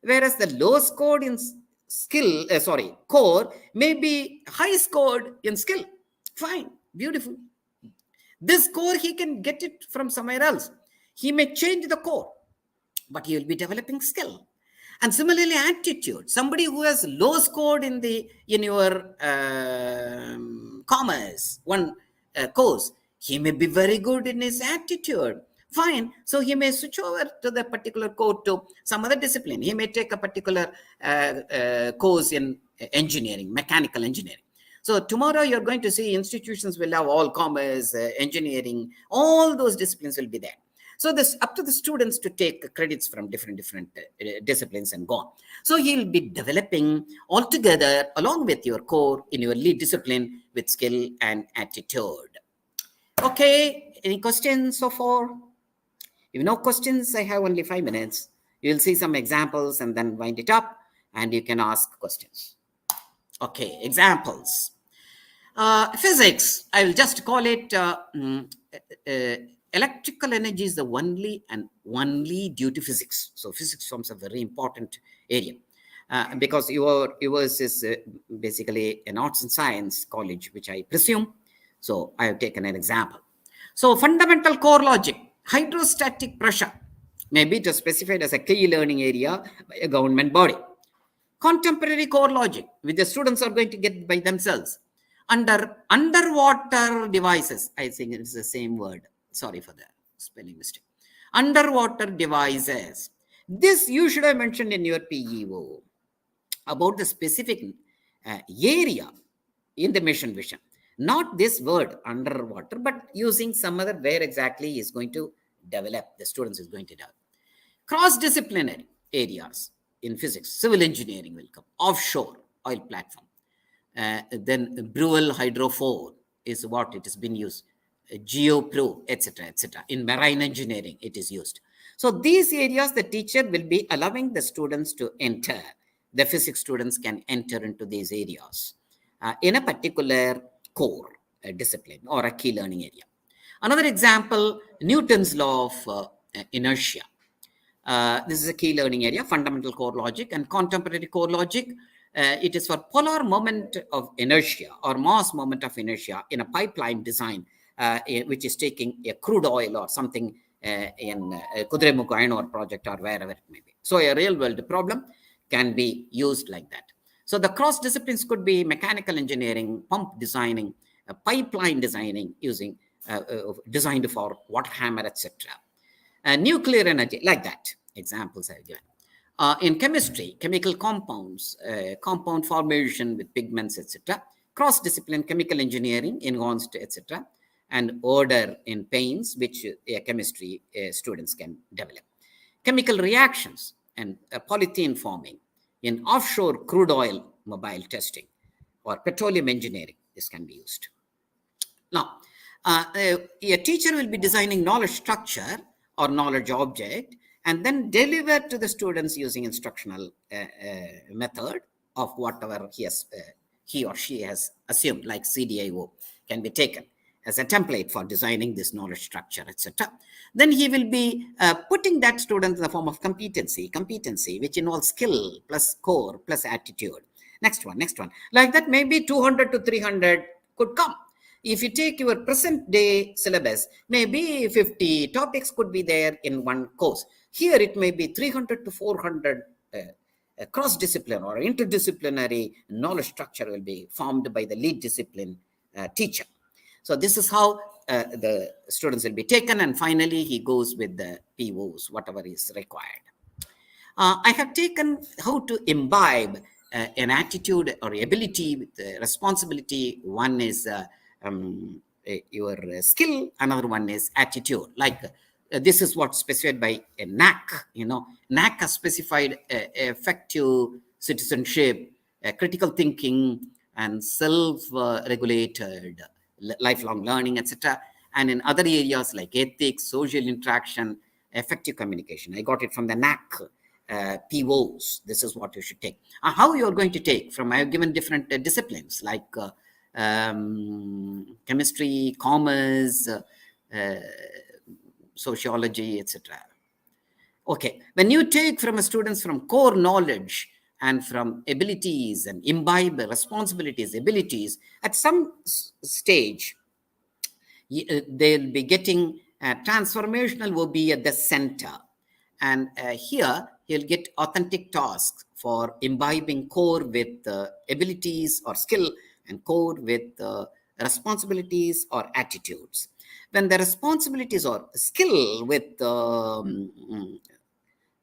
Whereas the low scored in core may be high scored in skill. Fine, beautiful. This core, he can get it from somewhere else. He may change the core, but he will be developing skill. And similarly, attitude. Somebody who has low scored in your commerce course, he may be very good in his attitude. Fine. So he may switch over to the particular course to some other discipline. He may take a particular course in engineering, mechanical engineering. So tomorrow you're going to see institutions will have all commerce, engineering, all those disciplines will be there. So this up to the students to take credits from different disciplines and go on. So he'll be developing altogether along with your core in your lead discipline with skill and attitude. Okay, any questions so far? If no questions, I have only 5 minutes. You'll see some examples and then wind it up and you can ask questions. Okay, examples. Physics, I will just call it electrical energy is the only due to physics. So physics forms a very important area because yours is basically an arts and science college, which I presume. So I have taken an example. So fundamental core logic, hydrostatic pressure, maybe it is specified as a key learning area by a government body. Contemporary core logic, which the students are going to get by themselves. Underwater devices, I think it's the same word. Sorry for the spelling mistake. Underwater devices. This you should have mentioned in your PEO about the specific area in the mission vision. Not this word underwater, but using some other where exactly is going to develop, the students is going to develop. Cross-disciplinary areas in physics, civil engineering will come, offshore oil platform. Then Brewel hydrophore is what it has been used, GeoPro, etc., etc. In marine engineering, it is used. So these areas, the teacher will be allowing the students to enter. The physics students can enter into these areas in a particular core discipline or a key learning area. Another example, Newton's law of inertia. This is a key learning area, fundamental core logic and contemporary core logic. It is for polar moment of inertia or mass moment of inertia in a pipeline design, which is taking a crude oil or something in Kudremukh iron ore project or wherever it may be. So a real world problem can be used like that. So the cross disciplines could be mechanical engineering, pump designing, pipeline designing using designed for water hammer, etc. Nuclear energy, like that. Examples I've given. In chemistry, chemical compounds, compound formation with pigments, etc. Cross-discipline chemical engineering, enhanced, etc. And order in paints, which chemistry students can develop. Chemical reactions and polythene forming in offshore crude oil mobile testing or petroleum engineering, this can be used. Now, a teacher will be designing knowledge structure or knowledge object and then deliver to the students using instructional method of whatever he or she has assumed, like CDIO can be taken as a template for designing this knowledge structure, etc. Then he will be putting that student in the form of competency, which involves skill plus core plus attitude. Next one. Like that, maybe 200 to 300 could come. If you take your present day syllabus, maybe 50 topics could be there in one course. Here it may be 300 to 400 cross-discipline or interdisciplinary knowledge structure will be formed by the lead discipline teacher. So this is how the students will be taken, and finally he goes with the POs, whatever is required. I have taken how to imbibe an attitude or ability with responsibility. One is your skill, another one is attitude. Like this is what's specified by a NAC. NAC has specified effective citizenship, critical thinking, and self-regulated lifelong learning, etc. And in other areas like ethics, social interaction, effective communication. I got it from the NAC POs. This is what you should take. How you're going to take from, I have given different disciplines like chemistry, commerce, sociology, etc. Okay, when you take from students from core knowledge and from abilities and imbibe responsibilities, abilities, at some stage, they'll be getting transformational will be at the center. And here, he'll get authentic tasks for imbibing core with abilities or skill and core with responsibilities or attitudes. When the responsibilities or skill with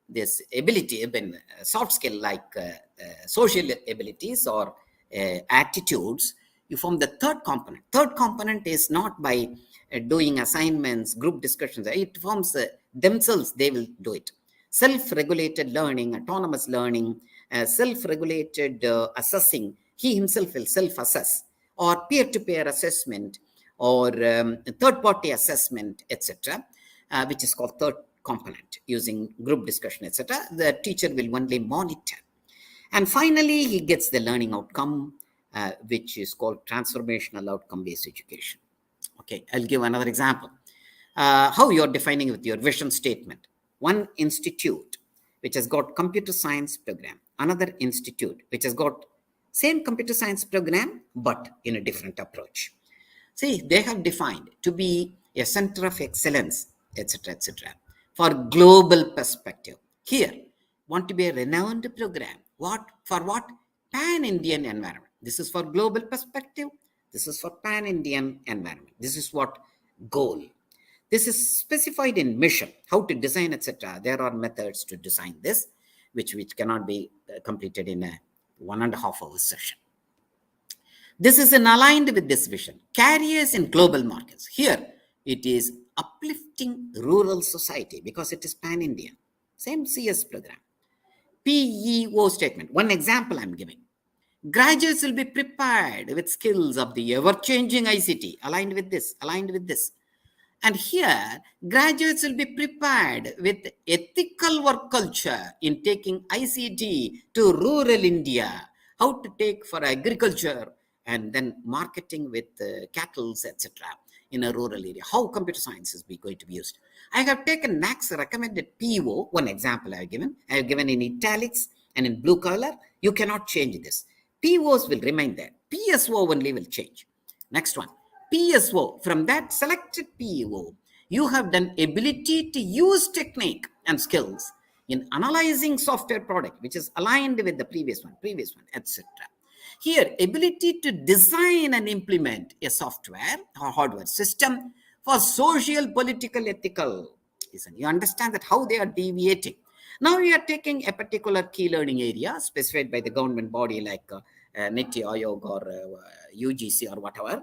this ability, when soft skill like social abilities or attitudes, you form the third component. Third component is not by doing assignments, group discussions. It forms themselves, they will do it. Self-regulated learning, autonomous learning, self-regulated assessing. He himself will self-assess, or peer-to-peer assessment, or third-party assessment, etc., which is called third component, using group discussion, etc. The teacher will only monitor. And finally, he gets the learning outcome, which is called transformational outcome-based education. Okay, I'll give another example. How you're defining with your vision statement. One institute, which has got computer science program. Another institute, which has got same computer science program, but in a different approach. See, they have defined to be a center of excellence, etc., etc. For global perspective, here want to be a renowned program. What for? What pan-Indian environment? This is for global perspective. This is for pan-Indian environment. This is what goal. This is specified in mission, how to design, etc. There are methods to design this, which cannot be completed in a 1.5 hour session. This is in aligned with this vision. Carriers in global markets. Here, it is uplifting rural society because it is pan-Indian. Same CS program. PEO statement. One example I'm giving. Graduates will be prepared with skills of the ever-changing ICT. Aligned with this. Aligned with this. And here, graduates will be prepared with ethical work culture in taking ICT to rural India, how to take for agriculture and then marketing with cattle, etc. in a rural area, how computer science is going to be used. I have taken NAC's recommended PO, one example I have given. I have given in italics and in blue color. You cannot change this. POs will remain there. PSO only will change. Next one. PSO, from that selected PO, you have done ability to use technique and skills in analyzing software product, which is aligned with the previous one, etc. Here, ability to design and implement a software or hardware system for social, political, ethical. Listen, you understand that how they are deviating. Now we are taking a particular key learning area specified by the government body like CDIO or UGC or whatever.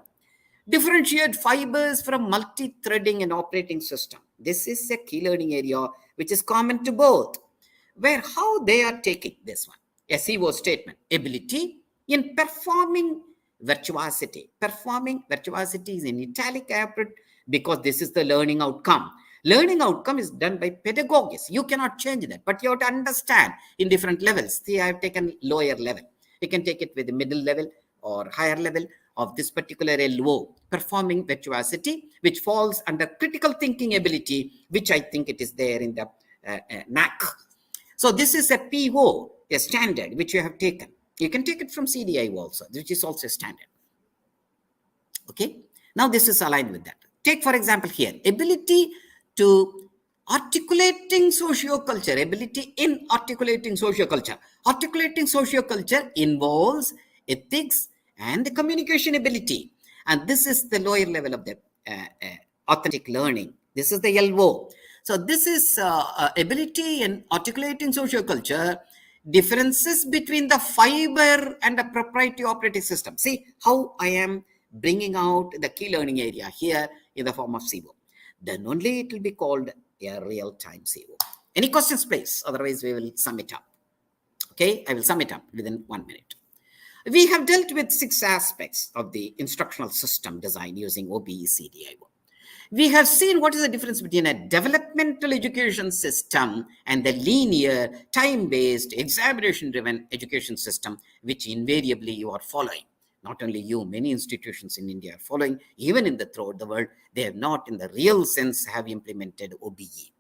Differentiate fibers from multi-threading and operating system. This is a key learning area which is common to both. Where how they are taking this one. SEO statement. Ability in performing virtuosity. Performing virtuosity is in italic effort because this is the learning outcome. Learning outcome is done by pedagogists. You cannot change that, but you have to understand in different levels. See, I have taken lower level. You can take it with the middle level or higher level of this particular LO, performing virtuosity, which falls under critical thinking ability, which I think it is there in the NAC. So this is a PO, a standard, which you have taken. You can take it from CDIO also, which is also a standard. Okay. Now this is aligned with that. Take, for example, here, ability to articulating socioculture, ability in articulating socioculture. Articulating socioculture involves ethics and the communication ability. And this is the lower level of the authentic learning. This is the LO. So this is ability in articulating socioculture, differences between the fiber and the proprietary operating system. See how I am bringing out the key learning area here in the form of CO. Then only it will be called a real-time CO. Any questions, please? Otherwise, we will sum it up. Okay, I will sum it up within 1 minute. We have dealt with 6 aspects of the instructional system design using OBE CDIO. We have seen what is the difference between a developmental education system and the linear, time-based, examination-driven education system, which invariably you are following. Not only you, many institutions in India are following, even in throughout the world, they have not in the real sense have implemented OBE.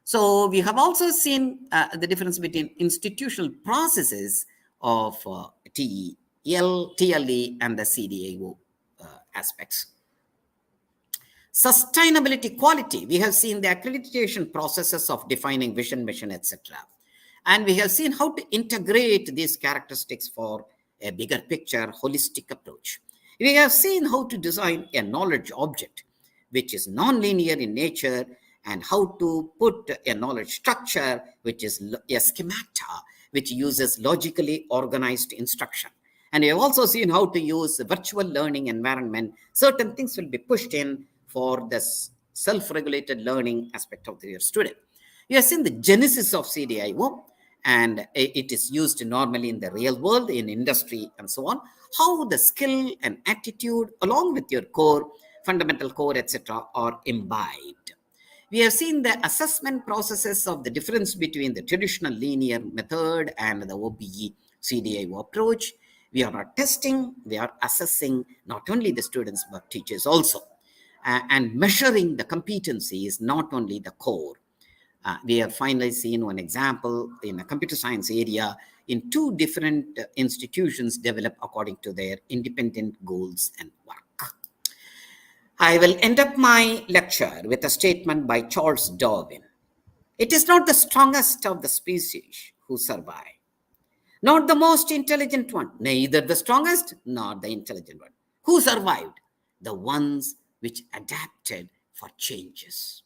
So we have also seen the difference between institutional processes of TEL, TLE, and the CDIO aspects. Sustainability, quality, we have seen the accreditation processes of defining vision, mission, etc. And we have seen how to integrate these characteristics for a bigger picture, holistic approach. We have seen how to design a knowledge object, which is non-linear in nature, and how to put a knowledge structure, which is a schemata, which uses logically organized instruction. And we have also seen how to use a virtual learning environment. Certain things will be pushed in for this self-regulated learning aspect of your student. You have seen the genesis of CDIO, and it is used normally in the real world, in industry, and so on. How the skill and attitude, along with your core, fundamental core, etc., are imbibed. We have seen the assessment processes of the difference between the traditional linear method and the OBE CDIO approach. We are not testing, we are assessing not only the students, but teachers also. And measuring the competency is not only the core. We have finally seen one example in a computer science area in 2 different institutions developed according to their independent goals and work. I will end up my lecture with a statement by Charles Darwin. It is not the strongest of the species who survive, not the most intelligent one, neither the strongest nor the intelligent one. Who survived? The ones which adapted for changes.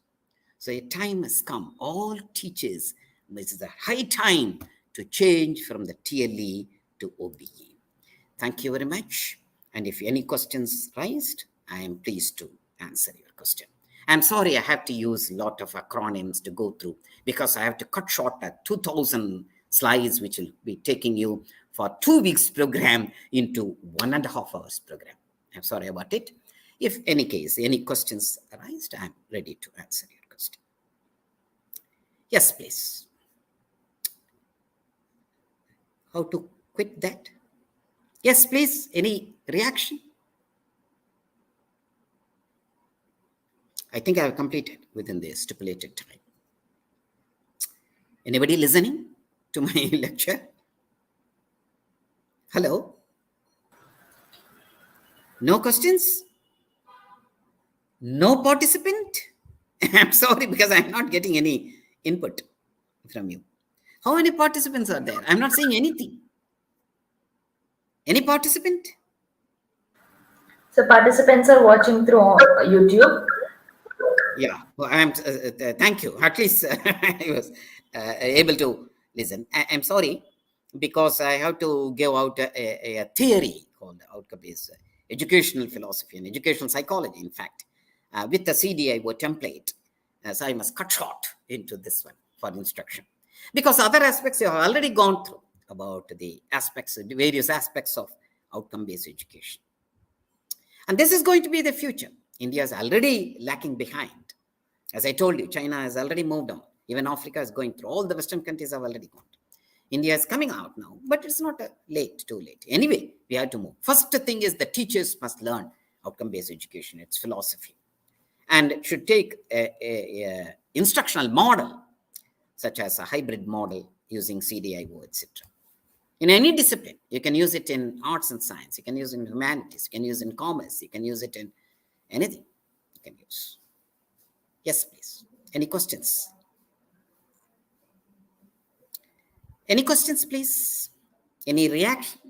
So a time has come. All teachers, this is a high time to change from the TLE to OBE. Thank you very much. And if any questions raised, I am pleased to answer your question. I'm sorry I have to use a lot of acronyms to go through because I have to cut short at 2,000 slides, which will be taking you for 2 weeks program into 1.5 hours program. I'm sorry about it. If any case, any questions arise, I'm ready to answer your question. Yes, please. How to quit that? Yes, please. Any reaction? I think I have completed within the stipulated time. Anybody listening to my lecture? Hello? No questions? No participant? I'm sorry because I'm not getting any input from you. How many participants are there? I'm not saying anything. Any participant? So participants are watching through YouTube. Yeah, well, thank you. At least I was able to listen. I'm sorry because I have to give out a theory called outcome-based educational philosophy and educational psychology, in fact, with the CDIO template. So I must cut short into this one for instruction. Because other aspects you have already gone through about the aspects, the various aspects of outcome-based education. And this is going to be the future. India is already lacking behind. As I told you, China has already moved on. Even Africa is going through. All the Western countries have already gone. India is coming out now, but it's not too late. Anyway, we have to move. First thing is the teachers must learn outcome-based education, its philosophy, and should take a instructional model, such as a hybrid model using CDIO, etc. In any discipline, you can use it in arts and science, you can use it in humanities, you can use it in commerce, you can use it in anything you can use. Yes, please. Any questions? Any questions, please? Any reaction?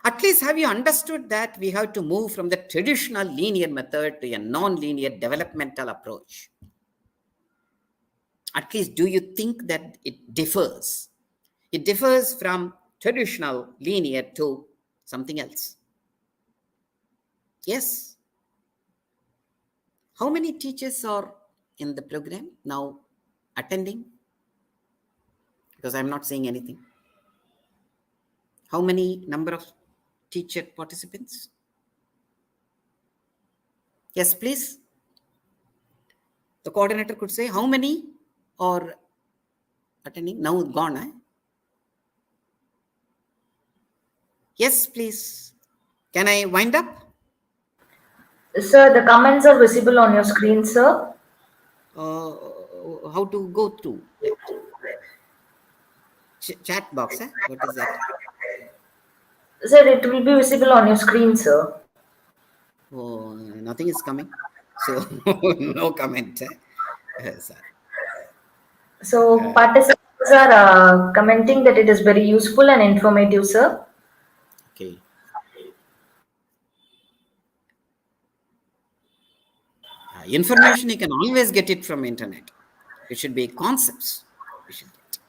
At least have you understood that we have to move from the traditional linear method to a non-linear developmental approach? At least do you think that it differs? It differs from traditional linear to something else. Yes. How many teachers are in the program now attending? Because I'm not saying anything. How many number of teacher participants? Yes, please. The coordinator could say how many are attending. Now gone. Eh? Yes, please. Can I wind up? Sir, the comments are visible on your screen, sir. How to go through that? Chat box. Eh? What is that? Sir, it will be visible on your screen, sir. Oh, nothing is coming. So no comment. Sir. So participants are commenting that it is very useful and informative, sir. Okay. Information you can always get it from internet. It should be concepts we should get.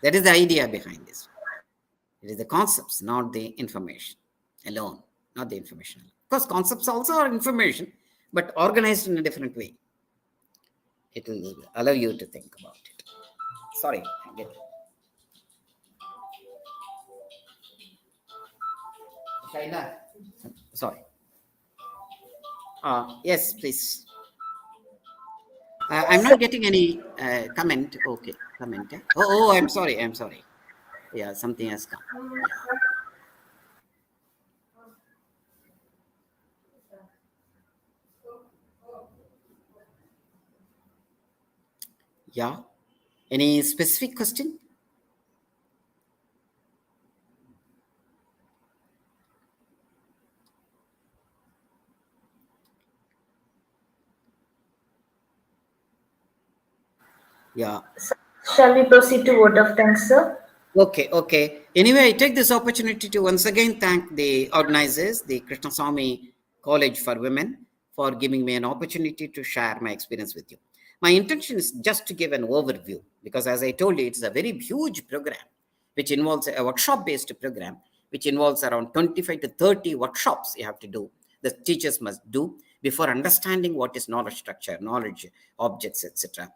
That is the idea behind this. It is the concepts, not the information alone, not the information alone. Of course, concepts also are information, but organized in a different way. It will allow you to think about it. Sorry, I get it. Shaila, sorry. Yes, please. I'm not getting any comment. Okay, comment. Eh? Oh, I'm sorry. I'm sorry. Yeah, something has come. Yeah. Any specific question? Yeah. So, shall we proceed to vote of thanks, sir? Okay. Anyway, I take this opportunity to once again thank the organizers, the Krishnaswamy College for Women, for giving me an opportunity to share my experience with you. My intention is just to give an overview because, as I told you, it's a very huge program which involves a workshop based program, which involves around 25 to 30 workshops you have to do. The teachers must do before understanding what is knowledge structure, knowledge objects, etc.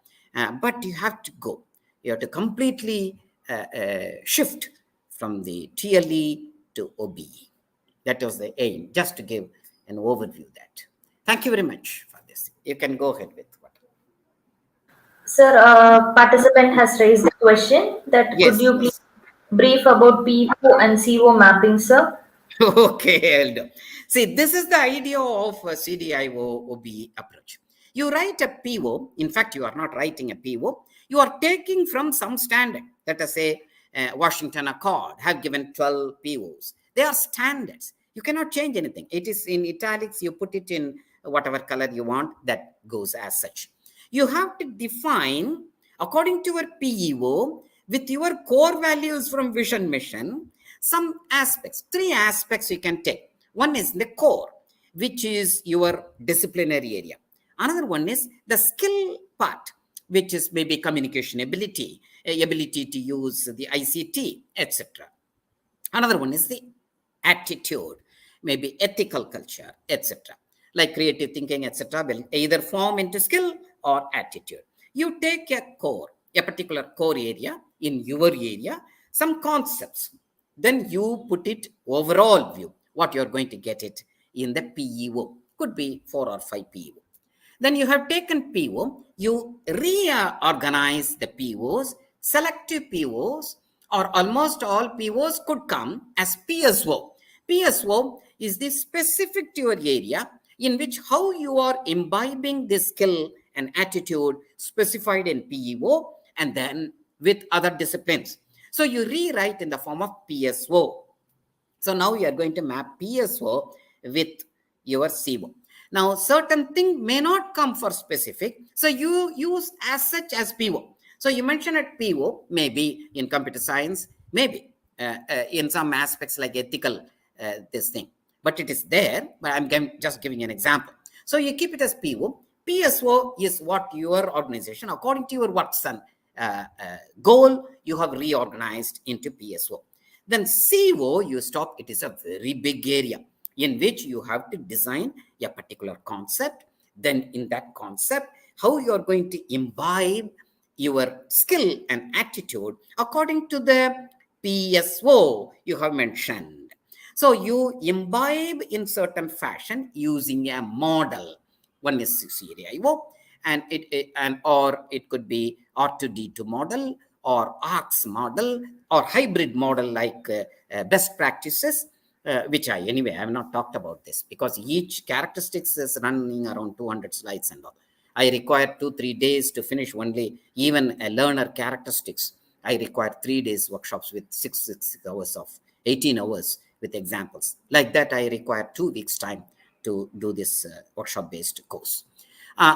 But you have to go. You have to completely shift from the TLE to OBE. That was the aim, just to give an overview that. Thank you very much for this. You can go ahead with what. Sir, participant has raised the question that could Yes, you please yes. brief about PO and CO mapping, sir? Okay, Eldo. See, this is the idea of a CDIO OB approach. You write a PO. In fact, you are not writing a PO. You are taking from some standard. Let us say Washington Accord have given 12 POs. They are standards. You cannot change anything. It is in italics. You put it in whatever color you want. That goes as such. You have to define according to your PEO with your core values from vision mission some aspects, three aspects you can take. One is the core, which is your disciplinary area. Another one is the skill part, which is maybe communication ability, ability to use the ICT, etc. Another one is the attitude, maybe ethical culture, etc. Like creative thinking, etc. will either form into skill or attitude. You take a particular core area in your area, some concepts, then you put it overall view, what you're going to get it in the PEO. Could be 4 or 5 PEO. Then you have taken PO, you reorganize the POs, selective POs, or almost all POs could come as PSO. PSO is the specific to your area in which how you are imbibing the skill and attitude specified in PEO and then with other disciplines. So you rewrite in the form of PSO. So now you are going to map PSO with your CO. Now, certain thing may not come for specific. So you use as such as PO. So you mention at PO, maybe in computer science, maybe in some aspects like ethical, this thing. But it is there, but I'm just giving an example. So you keep it as PO. PSO is what your organization, according to your works and goal, you have reorganized into PSO. Then CO, you stop, it is a very big area in which you have to design a particular concept. Then in that concept, how you are going to imbibe your skill and attitude according to the PSO you have mentioned. So you imbibe in certain fashion using a model. One is CDIO, and or it could be R2D2 model or ARCS model or hybrid model like best practices, which I have not talked about this because each characteristics is running around 200 slides and all. I require 2-3 days to finish only even a learner characteristics. I require 3 days workshops with 6 hours of 18 hours with examples. Like that, I require 2 weeks time to do this workshop based course.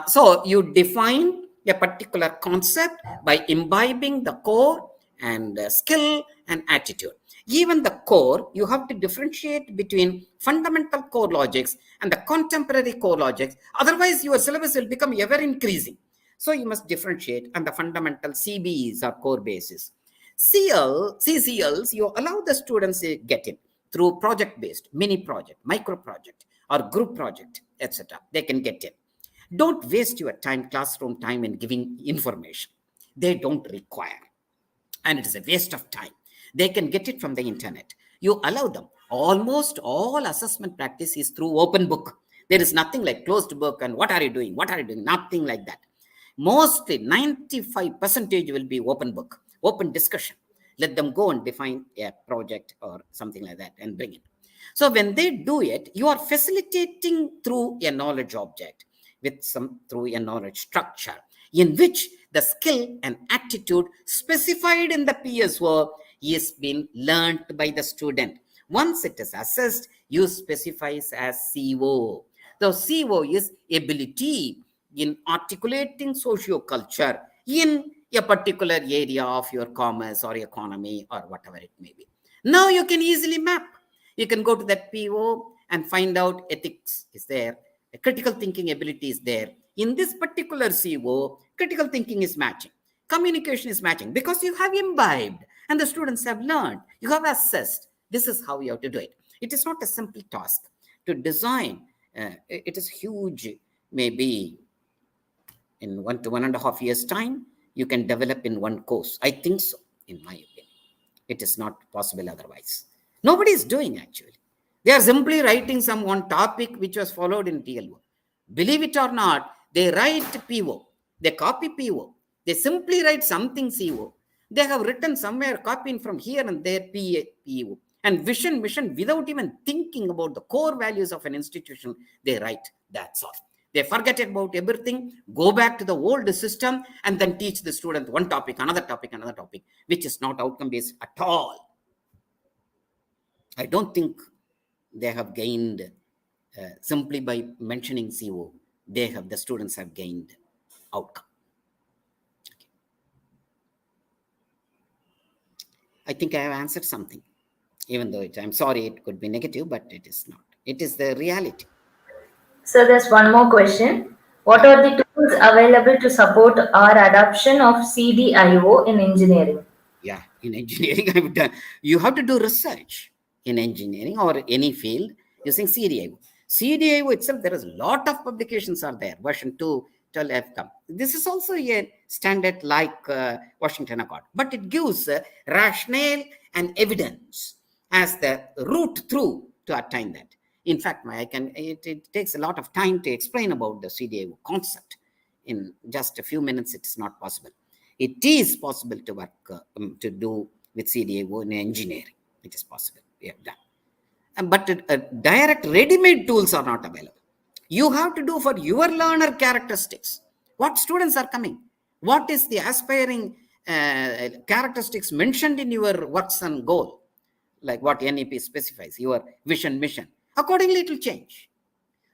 So you define a particular concept by imbibing the core and skill and attitude. Even the core, you have to differentiate between fundamental core logics and the contemporary core logics. Otherwise, your syllabus will become ever increasing. So you must differentiate on the fundamental CBEs or core basis. CCLs, you allow the students to get in through project-based, mini project, micro project, or group project, etc. They can get in. Don't waste your time, classroom time, in giving information. They don't require. And it is a waste of time. They can get it from the internet. You allow them. Almost all assessment practice is through open book. There is nothing like closed book and what are you doing? What are you doing? Nothing like that. Mostly 95% will be open book, open discussion. Let them go and define a project or something like that and bring it. So when they do it, you are facilitating through a knowledge object with some through a knowledge structure in which the skill and attitude specified in the PSO is being learned by the student. Once it is assessed, you specify as CO. The CO is ability in articulating socio-culture in a particular area of your commerce or economy or whatever it may be. Now you can easily map. You can go to that PO and find out ethics is there, critical thinking ability is there. In this particular CO, critical thinking is matching, communication is matching, because you have imbibed and the students have learned, you have assessed. This is how you have to do it. It is not a simple task to design. It is huge. Maybe in 1 to 1.5 years time, you can develop in one course. I think so, in my opinion. It is not possible otherwise. Nobody is doing actually. They are simply writing some one topic which was followed in TLO. Believe it or not, they write PO. They copy PO. They simply write something CO. They have written somewhere, copying from here and there PO. And vision, mission, without even thinking about the core values of an institution, they write. That's all. They forget about everything, go back to the old system, and then teach the student one topic, another topic, which is not outcome-based at all. I don't think they have gained simply by mentioning CO. The students have gained outcome. Okay. I think I have answered something, even though I'm sorry it could be negative, but it is not. It is the reality. So there's one more question. What are the tools available to support our adoption of CDIO in engineering? Yeah, in engineering, you have to do research in engineering or any field using CDIO. CDIO itself, there is a lot of publications are there. Version 2 till have come. This is also a standard like Washington Accord, but it gives rationale and evidence as the route through to attain that. In fact, it takes a lot of time to explain about the CDIO concept. In just a few minutes, it's not possible. It is possible to work, to do with CDIO in engineering. It is possible. We have done. But direct ready-made tools are not available. You have to do for your learner characteristics. What students are coming? What is the aspiring characteristics mentioned in your works and goal? Like what NEP specifies, your vision, mission. Accordingly, it will change.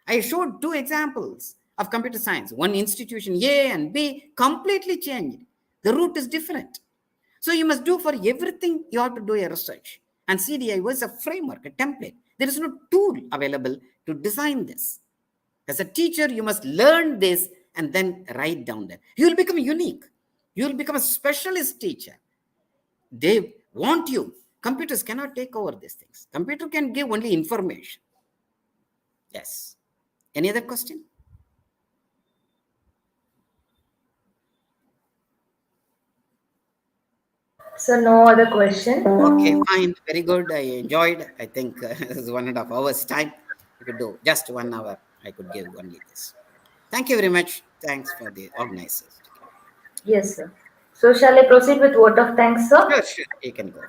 I showed 2 examples of computer science. One institution A and B completely changed. The route is different. So you must do for everything, you have to do a research. And CDIO is a framework, a template. There is no tool available to design this. As a teacher, you must learn this and then write down that. You will become unique. You will become a specialist teacher. They want you. Computers cannot take over these things. Computer can give only information. Yes. Any other question? So no other question. Okay, fine. Very good. I enjoyed. I think this is 1.5 hours time. You could do just 1 hour. I could give only this. Thank you very much. Thanks for the organizers. Yes, sir. So shall I proceed with vote of thanks, sir? Sure. You can go.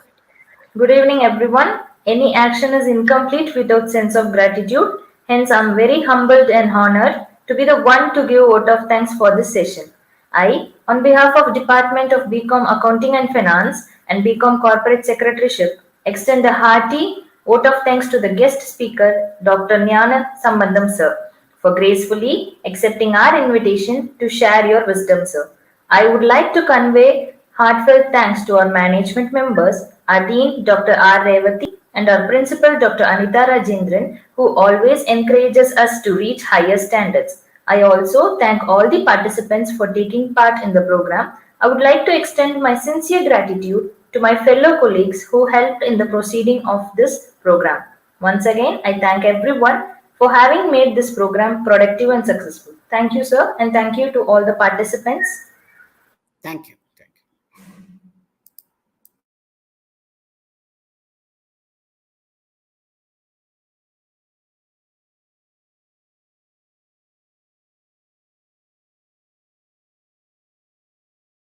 Good evening, everyone. Any action is incomplete without sense of gratitude. Hence, I'm very humbled and honored to be the one to give vote of thanks for this session. I, on behalf of Department of BCom Accounting and Finance and BCom Corporate Secretaryship, extend a hearty vote of thanks to the guest speaker, Dr. Jnana Sambandam, sir, for gracefully accepting our invitation to share your wisdom, sir. I would like to convey heartfelt thanks to our management members, our Dean Dr. R. Revati, and our Principal Dr. Anita Rajendran, who always encourages us to reach higher standards. I also thank all the participants for taking part in the program. I would like to extend my sincere gratitude to my fellow colleagues who helped in the proceeding of this program. Once again, I thank everyone for having made this program productive and successful. Thank you, sir, and thank you to all the participants. Thank you.